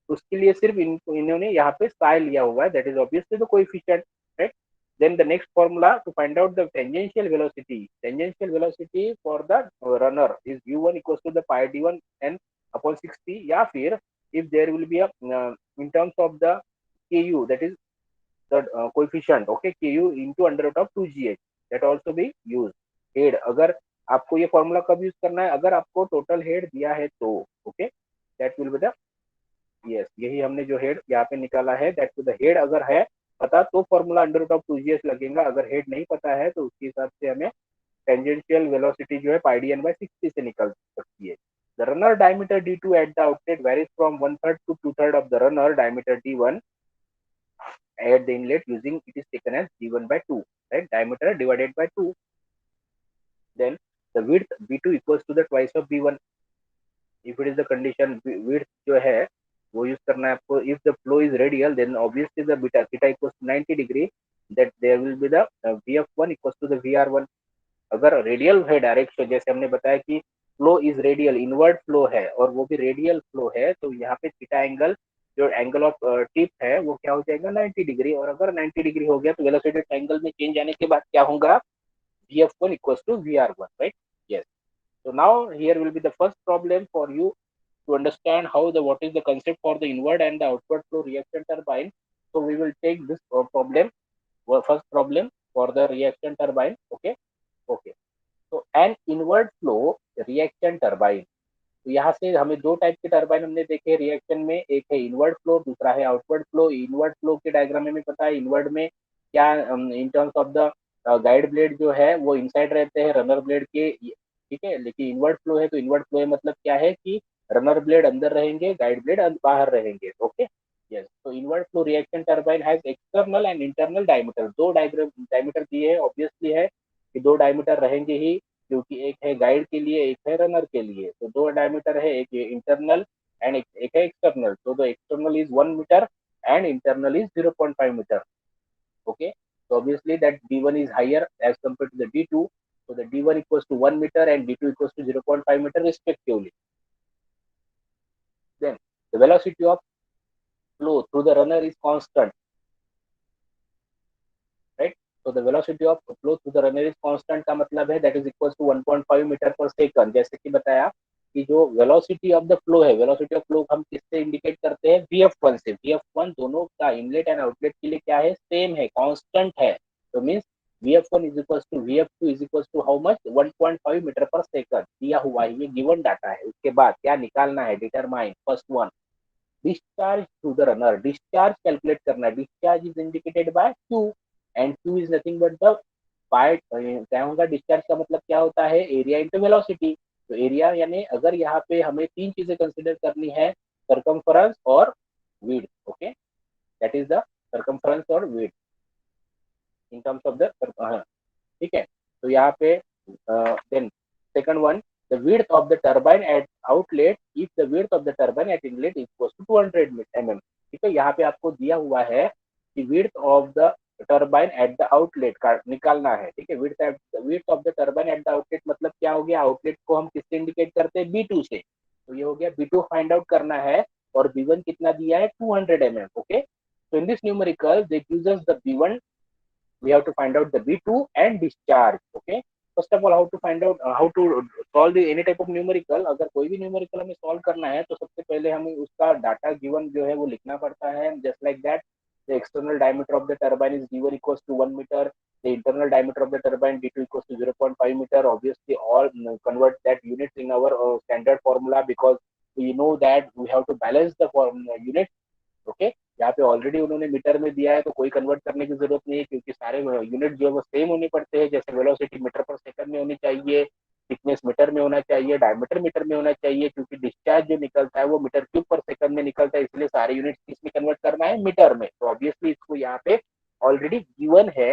उसके लिए सिर्फ इन्होंने यहाँ पे psi लिया हुआ है, that is obviously the coefficient, right. Then the next formula to find out the tangential velocity. Tangential velocity for the runner is u1 equals to the pi d1 n upon 60. या फिर if there will be a in terms of the ku, that is the coefficient, okay, ku into under root of 2gh, that also be used. Head अगर आपको ये formula कब use करना है, अगर आपको टोटल हेड दिया है तो, okay, that will be the, yes, यही हमने जो हेड यहाँ पे निकाला है, दैट टू द हेड अगर है पता तो formula under root of 2gh लगेगा. अगर हेड नहीं पता है तो उसके हिसाब से हमें टेंजेंशियल वेलोसिटी जो है पाई डी एन बाई 60 से निकल सकती है. The runner diameter d2 at the outlet varies from 1/3 to 2/3 of the runner diameter d1 at the inlet using it is taken as d1 by 2, right, diameter divided by 2. Then the width b2 equals to the twice of b1. If it is the condition width जो है वो use करना है आपको. If the flow is radial then obviously the beta theta equals to 90 degree, that there will be the vf1 equals to the vr1. अगर radial है direction, जैसे हमने बताया कि flow is radial, inward flow है और वो भी रेडियल फ्लो है, तो यहाँ पे थीटा एंगल जो एंगल ऑफ टिप है वो क्या हो जाएगा 90 डिग्री. और अगर 90 डिग्री हो गया तो वेलोसिटी एंगल में चेंज आने के बाद क्या होगा Vf1 equals to Vr1, right? Yes. So now here will be the first problem for you to understand how the what is the concept for the inward and the outward flow reaction turbine. So we will take this problem, first problem for the reaction turbine. Okay, okay. तो an inward flow reaction turbine, तो यहाँ से हमें दो type के turbine हमने देखे reaction में, एक है इनवर्ड फ्लो, दूसरा है आउटवर्ड फ्लो। इनवर्ड फ्लो के डायग्राम में पता है इनवर्ड में क्या, इन terms of the guide blade जो है वो इनसाइड रहते हैं रनर ब्लेड के, ठीक है। लेकिन इनवर्ड फ्लो है तो इनवर्ड फ्लो है मतलब क्या है कि रनर ब्लेड अंदर रहेंगे, गाइड ब्लेड बाहर रहेंगे। Okay, yes. तो inward flow reaction turbine has external and internal diameter, दो डायमीटर दिए है, ऑब्वियसली है कि दो डायमीटर रहेंगे ही, क्योंकि एक है गाइड के लिए, एक है रनर के लिए। तो दो डायमीटर है, एक इंटरनल एंड एक है एक्सटर्नल। तो the external is 1 metre and internal is 0.5 metre. Okay, so obviously that d1 is higher as compared to the d2, so the d1 equals to 1 meter and d2 equals to 0.5 meter respectively. Then the velocity of flow through the runner is constant, right? So the velocity of flow through the runner is constant का मतलब है that is equals to 1.5 metre पर second. जैसे कि बताया कि जो velocity of the flow है, वेलोसिटी ऑफ फ्लो हम किससे इंडिकेट करते हैं, vf1 से। vf1 दोनों का इनलेट एंड आउटलेट के लिए क्या है, सेम है, कांस्टेंट है। तो means vf1 is equals to vf2 is equals to how much, 1.5 metre पर सेकंड दिया हुआ है, ये गिवन डाटा है। उसके बाद क्या निकालना है, determine first one discharge to the runner, discharge calculate करना है। Discharge is indicated by Q and Q is nothing but the part, क्या होगा, डिस्चार्ज का मतलब क्या होता है, एरिया इंटू वेलोसिटी। तो एरिया यानी अगर यहाँ पे हमें तीन चीजें कंसिडर करनी है, सर्कमफरेंस और width. Okay, that is the circumference और width in terms of the, ठीक है। तो यहाँ पे then second one, the width of the turbine at outlet if the width of the turbine at inlet is equals to 200 mm। ठीक है, यहाँ पे आपको दिया हुआ है कि width of the turbine at the outlet का निकालना है। ठीक है, width of the turbine at the outlet मतलब क्या हो गया, आउटलेट को हम किससे इंडिकेट करते हैं, B2 से। तो ये हो गया B2 फाइंड आउट करना है, और B1 कितना दिया है, 200 mm। Okay, so in this numerical they gives us the B1, we have to find out the B2 and discharge। Okay, first of all how to find out how to solve the any type of numerical। अगर कोई भी numerical हमें solve करना है तो सबसे पहले हमें उसका डाटा गिवन जो है वो लिखना पड़ता है। Just like that the external diameter of the turbine is d1 equals to 1 meter, the internal diameter of the turbine d2 equals to 0.5 meter। Obviously all convert that units in our standard formula, because we know that we have to balance the unit। Okay, यहाँ पे already उन्होंने metre में दिया है तो कोई convert करने की जरूरत नहीं है, क्योंकि सारे यूनिट जो है वो सेम होने पड़ते हैं। जैसे वेलोसिटी मीटर पर सेकंड में होनी चाहिए, थिकनेस मीटर में होना चाहिए, डायमीटर मीटर में होना चाहिए, क्योंकि डिस्चार्ज जो निकलता है वो मीटर क्यूब पर सेकंड में निकलता है, इसलिए सारे यूनिट किसमें कन्वर्ट करना है, मीटर में। तो ऑब्वियसली इसको यहाँ पे ऑलरेडी गिवन है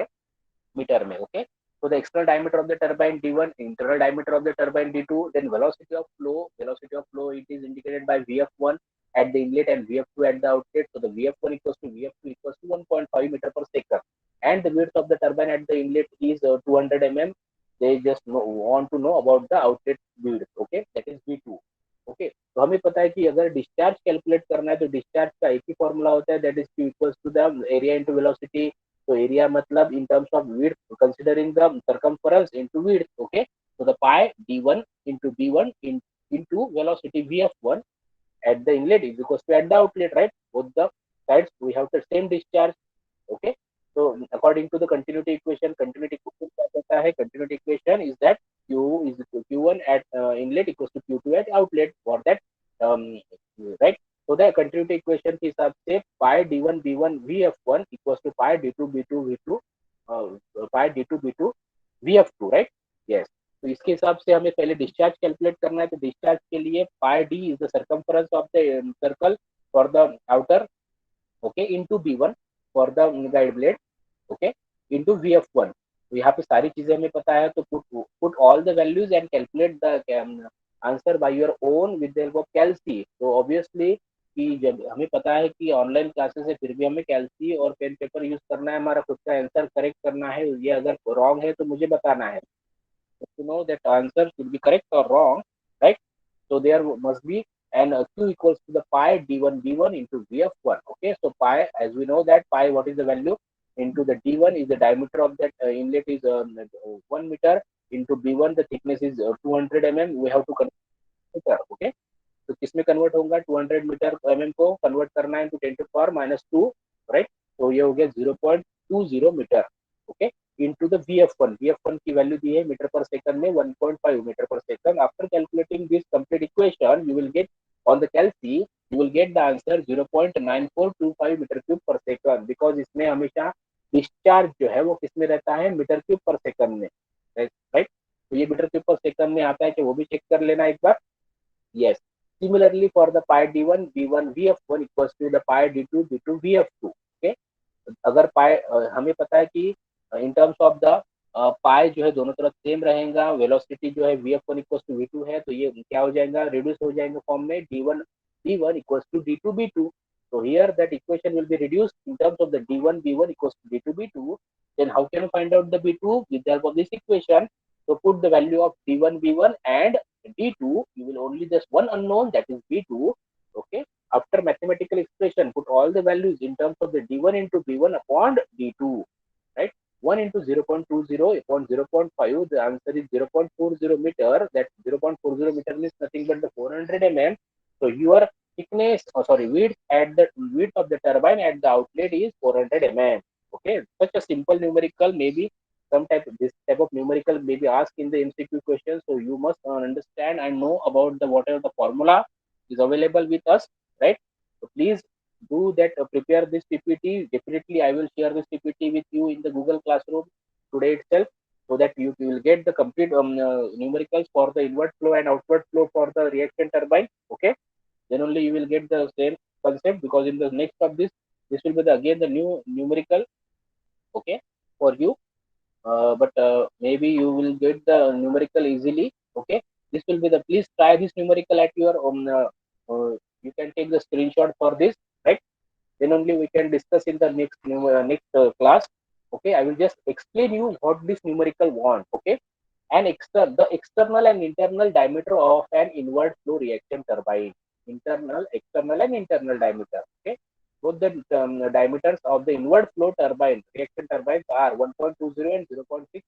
मीटर में। Okay, so the external diameter of the turbine d1, internal diameter of the turbine d2, then velocity of flow it is indicated by vf1 at the inlet and vf2 at the outlet। So the vf1 equals to vf2 equals to 1.5 meter per second, and the width of the turbine at the inlet is 200 mm। they just want to know about the outlet width। okay, that is v2। Okay, तो हमें पता है कि अगर discharge calculate करना है तो discharge का एक ही फॉर्मूला होता है, that is Q equals to the area into velocity. तो एरिया मतलब in terms of width considering the circumference into width. Okay, so the pi d1 into b1 into velocity vf1 at the inlet is equals to at the outlet, right? Both the sides we have the same discharge। okay, so according to the continuity equation क्या कहता है, continuity equation is that q is equal to q1 at inlet equals to q2 at outlet for that, um, right? So the continuity equation के हिसाब से pi d1 b1 vf1 equals to pi d2 b2 v2 pi d2 b2 vf2, right? yes। तो इसके हिसाब से हमें पहले discharge calculate करना है। तो डिस्चार्ज के लिए pi D is the circumference of the circle for the outer, okay, into b1 for the guide blade, okay, into vf1। तो यहाँ पे सारी चीजें हमें पता है, तो put all the values and calculate the answer by your own with the help of calci. तो ऑब्वियसली कि जब हमें पता है कि ऑनलाइन क्लासेस है फिर भी हमें कैलसी और पेन पेपर यूज करना है, हमारा खुद का आंसर करेक्ट करना है। ये अगर रॉन्ग है तो मुझे बताना है, to know that answer should be correct or wrong, right? So there must be an Q equals to the pi d1 b1 into vf1। Okay, so pi, as we know that pi, what is the value, into the d1 is the diameter of that inlet is 1 meter into B1 the thickness is 200 mm, we have to convert meter. Okay, तो किसमें convert होगा 200 metre M M को convert करना है to 10⁻², right. तो ये हो गया 0.20 metre. Okay, into the VF1. VF1 की वैल्यू दी है मीटर पर सेकंड में 1.5 मीटर पर second. After calculating this complete equation you will get on the calci you will get the answer 0.9425 metre cube पर सेकंड, बिकॉज इसमें हमेशा discharge जो है वो किसमें रहता है मीटर क्यूब पर सेकंड में, राइट. तो ये मीटर क्यूब पर सेकंड में आता है कि वो भी चेक कर लेना एक बार. Yes. Similarly, for the pi d1 v1 vf1 equals to the pi d2 b2 vf2. Okay. अगर पाई हमें पता है कि इन टर्म्स ऑफ द पाई जो है दोनों तरफ सेम रहेगा, वेलोसिटी जो है v1 इक्वल्स टू v2 है, तो ये क्या हो जाएगा, रिड्यूस हो जाएगा फॉर्म में d1 b1 equals to d2 b2. So here that equation will be reduced in terms of the d1 b1 equals to d2 b2. Then how can you find out the b2 with the help of this equation? So put the value of d1 b1 and d2. You will only just one unknown, that is b2. Okay. After mathematical expression, put all the values in terms of the d1 into b1 upon d2, right? 1 into 0.20 upon 0.5, the answer is 0.40 meter. That 0.40 meter means nothing but the 400 mm. So your thickness, width at the width of the turbine at the outlet is 400 mm. Okay, such a simple numerical, maybe this type of numerical may be asked in the MCQ question. So you must understand and know about the whatever the formula is available with us, right? So please do that. Prepare this PPT. Definitely, I will share this PPT with you in the Google Classroom today itself, so that you will get the complete numericals for the inward flow and outward flow for the reaction turbine. Okay, then only you will get the same concept, because in the next of this will be the again the new numerical. Okay, for you, but maybe you will get the numerical easily. Okay, this will be the, please try this numerical at your you can take the screenshot for this, right? Then only we can discuss in the next class. Okay, I will just explain you what this numerical want. Okay, the external and internal diameter of an inward flow reaction turbine. Internal, external, and internal diameter. Okay, both the diameters of the inward flow turbine reaction turbines are 1.20 and 0.6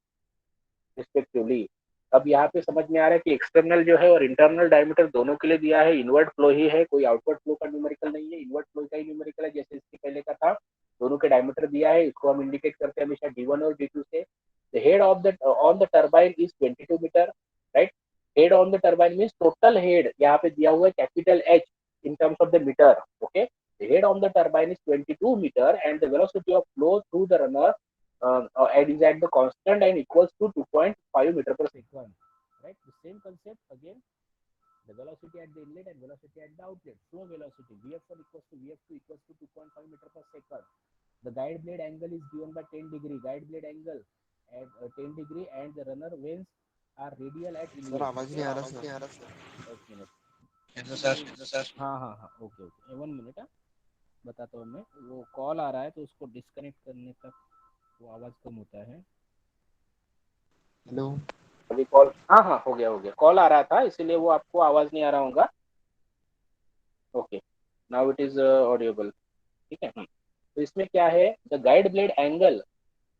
respectively. अब यहाँ पे समझ में आ रहा है कि external जो है और इंटरनल डायमीटर दोनों के लिए दिया है, इनवर्ड फ्लो ही है, कोई आउटवर्ड फ्लो का न्यूमेरिकल नहीं है, इनवर्ड फ्लो का ही न्यूमेरिकल है जैसे इसके पहले का था. दोनों के डायमीटर दिया है, इसको हम इंडिकेट करते हैं हमेशा d1 और d2 से. The head of the on the turbine is 22 metre, right. Head on the turbine means total head यहाँ पे दिया हुआ है capital H in terms of the meter. Okay, the head on the turbine is 22 meter and the velocity of flow through the runner is at the constant and equals to 2.5 meter per second. Right, the same concept again. The velocity at the inlet and velocity at the outlet. Flow velocity Vf1 equals to Vf2 equals to 2.5 meter per second. The guide blade angle is given by 10 degree. Guide blade angle at 10 degree and the runner vanes are radial at sir inlet. आवाज Okay. नहीं आ रहा sir. एक minute. Hello sir. हाँ हाँ हाँ, okay okay, 1 minute. बताता हूँ मैं, वो कॉल आ रहा है तो उसको डिस्कनेक्ट करने तक वो आवाज़ कम होता है. हेलो. अभी कॉल, हाँ हाँ, हो गया, कॉल आ रहा था इसीलिए वो आपको आवाज़ नहीं आ रहा होगा. Okay, now it is audible. ठीक है. तो इसमें क्या है, द गाइड ब्लेड एंगल.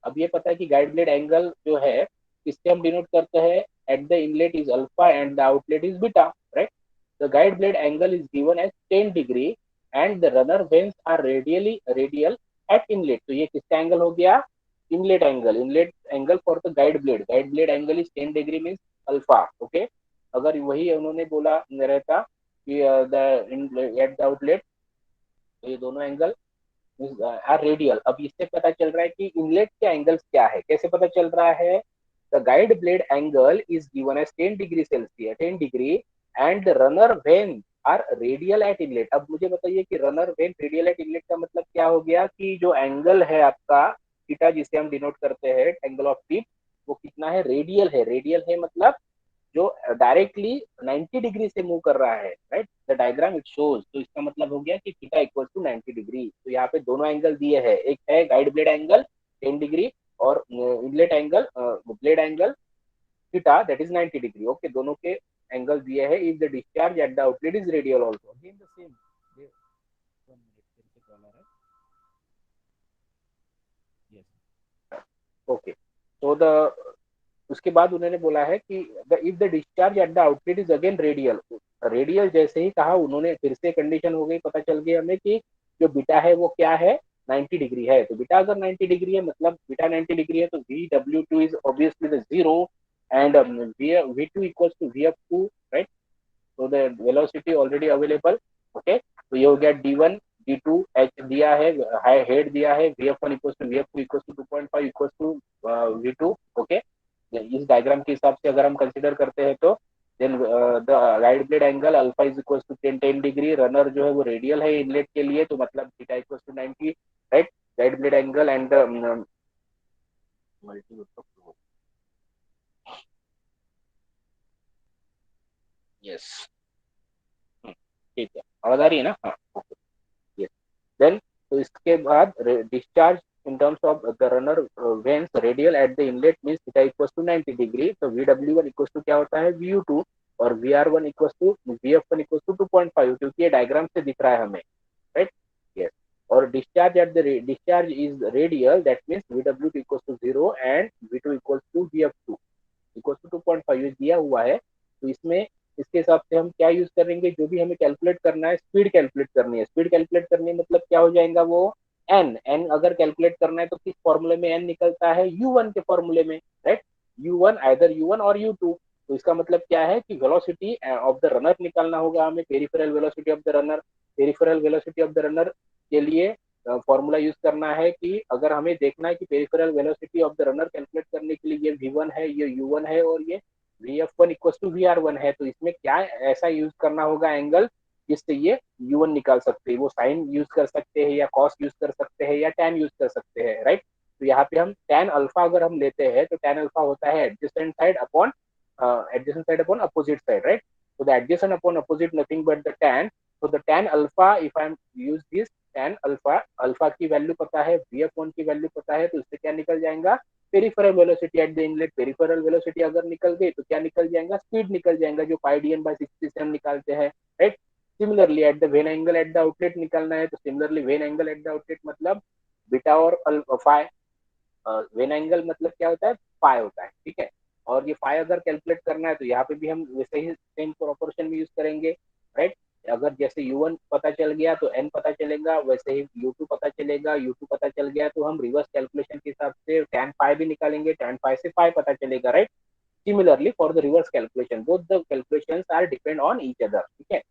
अब ये पता है कि गाइड ब्लेड एंगल जो है इससे हम डिनोट करते हैं at the inlet is alpha and the outlet is beta, right. The guide blade angle is given as 10 degree and the runner vanes are radial at inlet. तो ये किसका angle हो गया, inlet angle for the guide blade angle is 10 degree means alpha. Okay, अगर वही उन्होंने बोला रहता कि द एट द आउटलेट, तो ये दोनों एंगल आर रेडियल. अब इससे पता चल रहा है कि इनलेट के एंगल्स क्या है, कैसे पता चल रहा है. The guide blade angle is given as 10 degree Celsius, 10 degree and the runner vane are radial at inlet. अब मुझे बताइए कि runner vane radial at inlet का मतलब क्या हो गया, कि जो एंगल है आपका थीटा जिसे हम डिनोट करते हैं एंगल ऑफ टिप, वो कितना है, रेडियल है. रेडियल है मतलब जो डायरेक्टली 90 डिग्री से मूव कर रहा है, right. The diagram it shows. तो इसका मतलब हो गया कि थीटा इक्वल टू 90 डिग्री. तो यहाँ पे दोनों एंगल दिए हैं, एक है गाइड ब्लेड एंगल 10 डिग्री और inlet angle blade angle theta that is 90 degree. Okay, दोनों के एंगल दिए हैं. If the discharge at the outlet is radial also, again the same. 1 minute, फिर से कॉल आ रहा है. Yes, okay. So the उसके बाद उन्होंने बोला है कि if the discharge at the outlet is again radial, radial जैसे ही कहा उन्होंने फिर से कंडीशन हो गई, पता चल गई हमें कि जो बीटा है वो क्या है, 90 डिग्री है। तो बीटा अगर 90 डिग्री है मतलब बीटा 90 डिग्री है, तो V W two is obviously the zero and V two equals to V F two, right. तो the velocity already available, okay. तो ये हो गया D1 D2 एच दिया है, हेड दिया है, VF1 equals to VF2 equals to 2.5 equals to V2, okay. इस डायग्राम के हिसाब से अगर हम कंसिडर करते हैं तो then the right blade angle alpha is equals to 10 degree, runner जो है वो रेडियल है इनलेट के लिए, तो मतलब theta equals to 90, right. Right blade angle and multi, yes, ठीक है, आवाज आ रही है ना, हाँ, ओके, यस। देन तो इसके बाद discharge in terms of the runner vanes radial at the inlet means theta equals to 90 degree, तो VW1 इक्वल्स टू क्या होता है VU2, और VR1 equals to VF1 equals to 2.5, क्योंकि ये डायग्राम से दिख रहा है हमें, राइट, यस। और discharge at the discharge is radial, that means VW2 equals to 0 and V2 equals to VF2 equal to 2.5 दिया हुआ है। तो इसमें इसके हिसाब से हम क्या यूज करेंगे, जो भी हमें कैलकुलेट करना है, स्पीड कैलकुलेट करनी है, स्पीड कैलकुलेट करनी है मतलब क्या हो जाएगा वो एन, एन अगर कैलकुलेट करना है तो किस फॉर्मूले में एन निकलता है, U1 के फॉर्मूले में, राइट। U1 आइदर U1 और U2। तो इसका मतलब क्या है कि वेलोसिटी ऑफ द रनर निकालना होगा हमें, peripheral velocity of the runner. Peripheral velocity of the runner के लिए फॉर्मूला यूज करना है कि अगर हमें देखना है कि peripheral velocity of the runner calculate करने के लिए ये V1 है, ये U1 है और ये VF1 इक्वल टू VR1 है, तो इसमें क्या ऐसा यूज करना होगा एंगल जिससे ये U1 निकाल सकते हैं, वो साइन यूज कर सकते हैं या कॉस यूज कर सकते हैं या टैन यूज कर सकते हैं, राइट। तो यहाँ पे हम टैन अल्फा अगर हम लेते हैं तो टैन अल्फा होता है adjacent side upon opposite side, right. So the adjacent upon opposite nothing but the tan. So the tan alpha, if I use this tan alpha, alpha की वैल्यू पता है, VF1 की वैल्यू पता है, तो इससे क्या निकल जाएगा, peripheral velocity at the inlet. Peripheral velocity अगर निकल गई तो क्या निकल जाएगा, स्पीड निकल जाएगा, जो πdn/60 से हम निकालते हैं, right. Similarly at the when angle at the outlet निकालना है, तो similarly when angle at the outlet मतलब बीटा और फाइ, वेन एंगल मतलब क्या होता है, फाइ होता है, ठीक है। और ये फाइ अगर कैलकुलेट करना है तो यहाँ पे भी हम वैसे ही सेम प्रोपोर्शन में यूज करेंगे, राइट। अगर जैसे U1 पता चल गया तो N पता चलेगा, वैसे ही U2 पता चलेगा, U2 पता चल गया तो हम रिवर्स कैलकुलेशन के हिसाब से tan फाइ भी निकालेंगे, tan फाइ से फाइ पता चलेगा, right. Similarly for the reverse calculation both the calculations are depend on each other, ठीक है।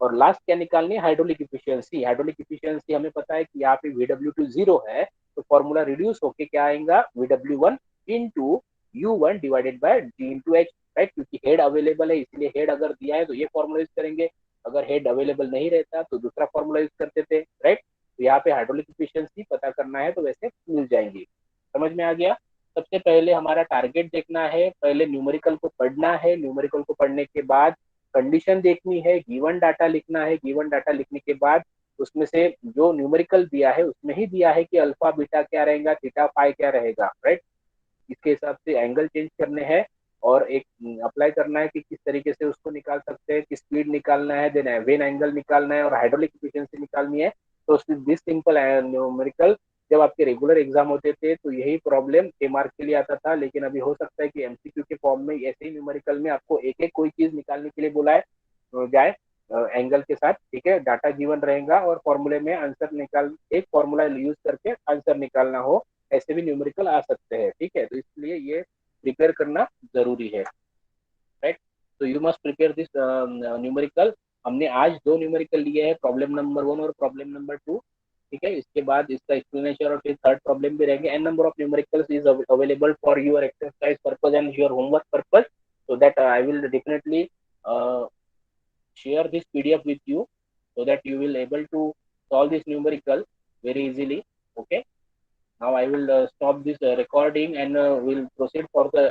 और लास्ट क्या निकालनी है, हाइड्रोलिक इफिशियंसी। हाइड्रोलिक इफिशियंसी हमें पता है कि यहाँ पे VW2 जीरो है, तो फॉर्मूला रिड्यूस होके क्या आएगा, VW1 into U1 divided by D into H, right. क्योंकि हेड अवेलेबल है इसलिए हेड अगर दिया है तो ये फॉर्मूला यूज करेंगे, अगर हेड अवेलेबल नहीं रहता तो दूसरा फॉर्मूला यूज करते थे, राइट। तो यहाँ पे हाइड्रोलिक इफिशियंसी पता करना है तो वैसे मिल जाएंगी। समझ में आ गया। सबसे पहले हमारा टारगेट देखना है, पहले न्यूमेरिकल को पढ़ना है, न्यूमेरिकल को पढ़ने के बाद कंडीशन देखनी है, गिवन डाटा लिखना है, गिवन डाटा लिखने के बाद उसमें से जो न्यूमेरिकल दिया है उसमें ही दिया है कि अल्फा बीटा क्या रहेगा, थीटा फाई क्या रहेगा, राइट। इसके हिसाब से एंगल चेंज करने हैं और एक अप्लाई करना है कि किस तरीके से उसको निकाल सकते हैं, कि स्पीड निकालना है, देन वेन एंगल निकालना है और हाइड्रोलिक एफिशिएंसी निकालनी है। तो दिस सिंपल न्यूमेरिकल जब आपके रेगुलर एग्जाम होते थे तो यही प्रॉब्लम के मार्क के लिए आता था, लेकिन अभी हो सकता है कि MCQ के फॉर्म में ऐसे ही न्यूमेरिकल में आपको एक एक कोई चीज निकालने के लिए बुलाए जाए एंगल के साथ, ठीक है। डाटा गिवन रहेगा और फॉर्मूले में आंसर निकाल, एक फॉर्मूला यूज करके आंसर निकालना हो, ऐसे भी न्यूमेरिकल आ सकते हैं, ठीक है। तो इसलिए ये प्रिपेयर करना जरूरी है, राइट। तो you must prepare this numerical. हमने आज दो न्यूमेरिकल लिए हैं, प्रॉब्लम नंबर 1 और प्रॉब्लम नंबर 2, ठीक है। इसके बाद इसका एक्सप्लेनेशन और फिर थर्ड प्रॉब्लम भी रहेंगे। An number of numericals is available for your exercise purpose and your homework purpose, so that I will definitely share this PDF with you so that you will able to solve this numerical very easily, okay. Now I will stop this recording and will proceed for the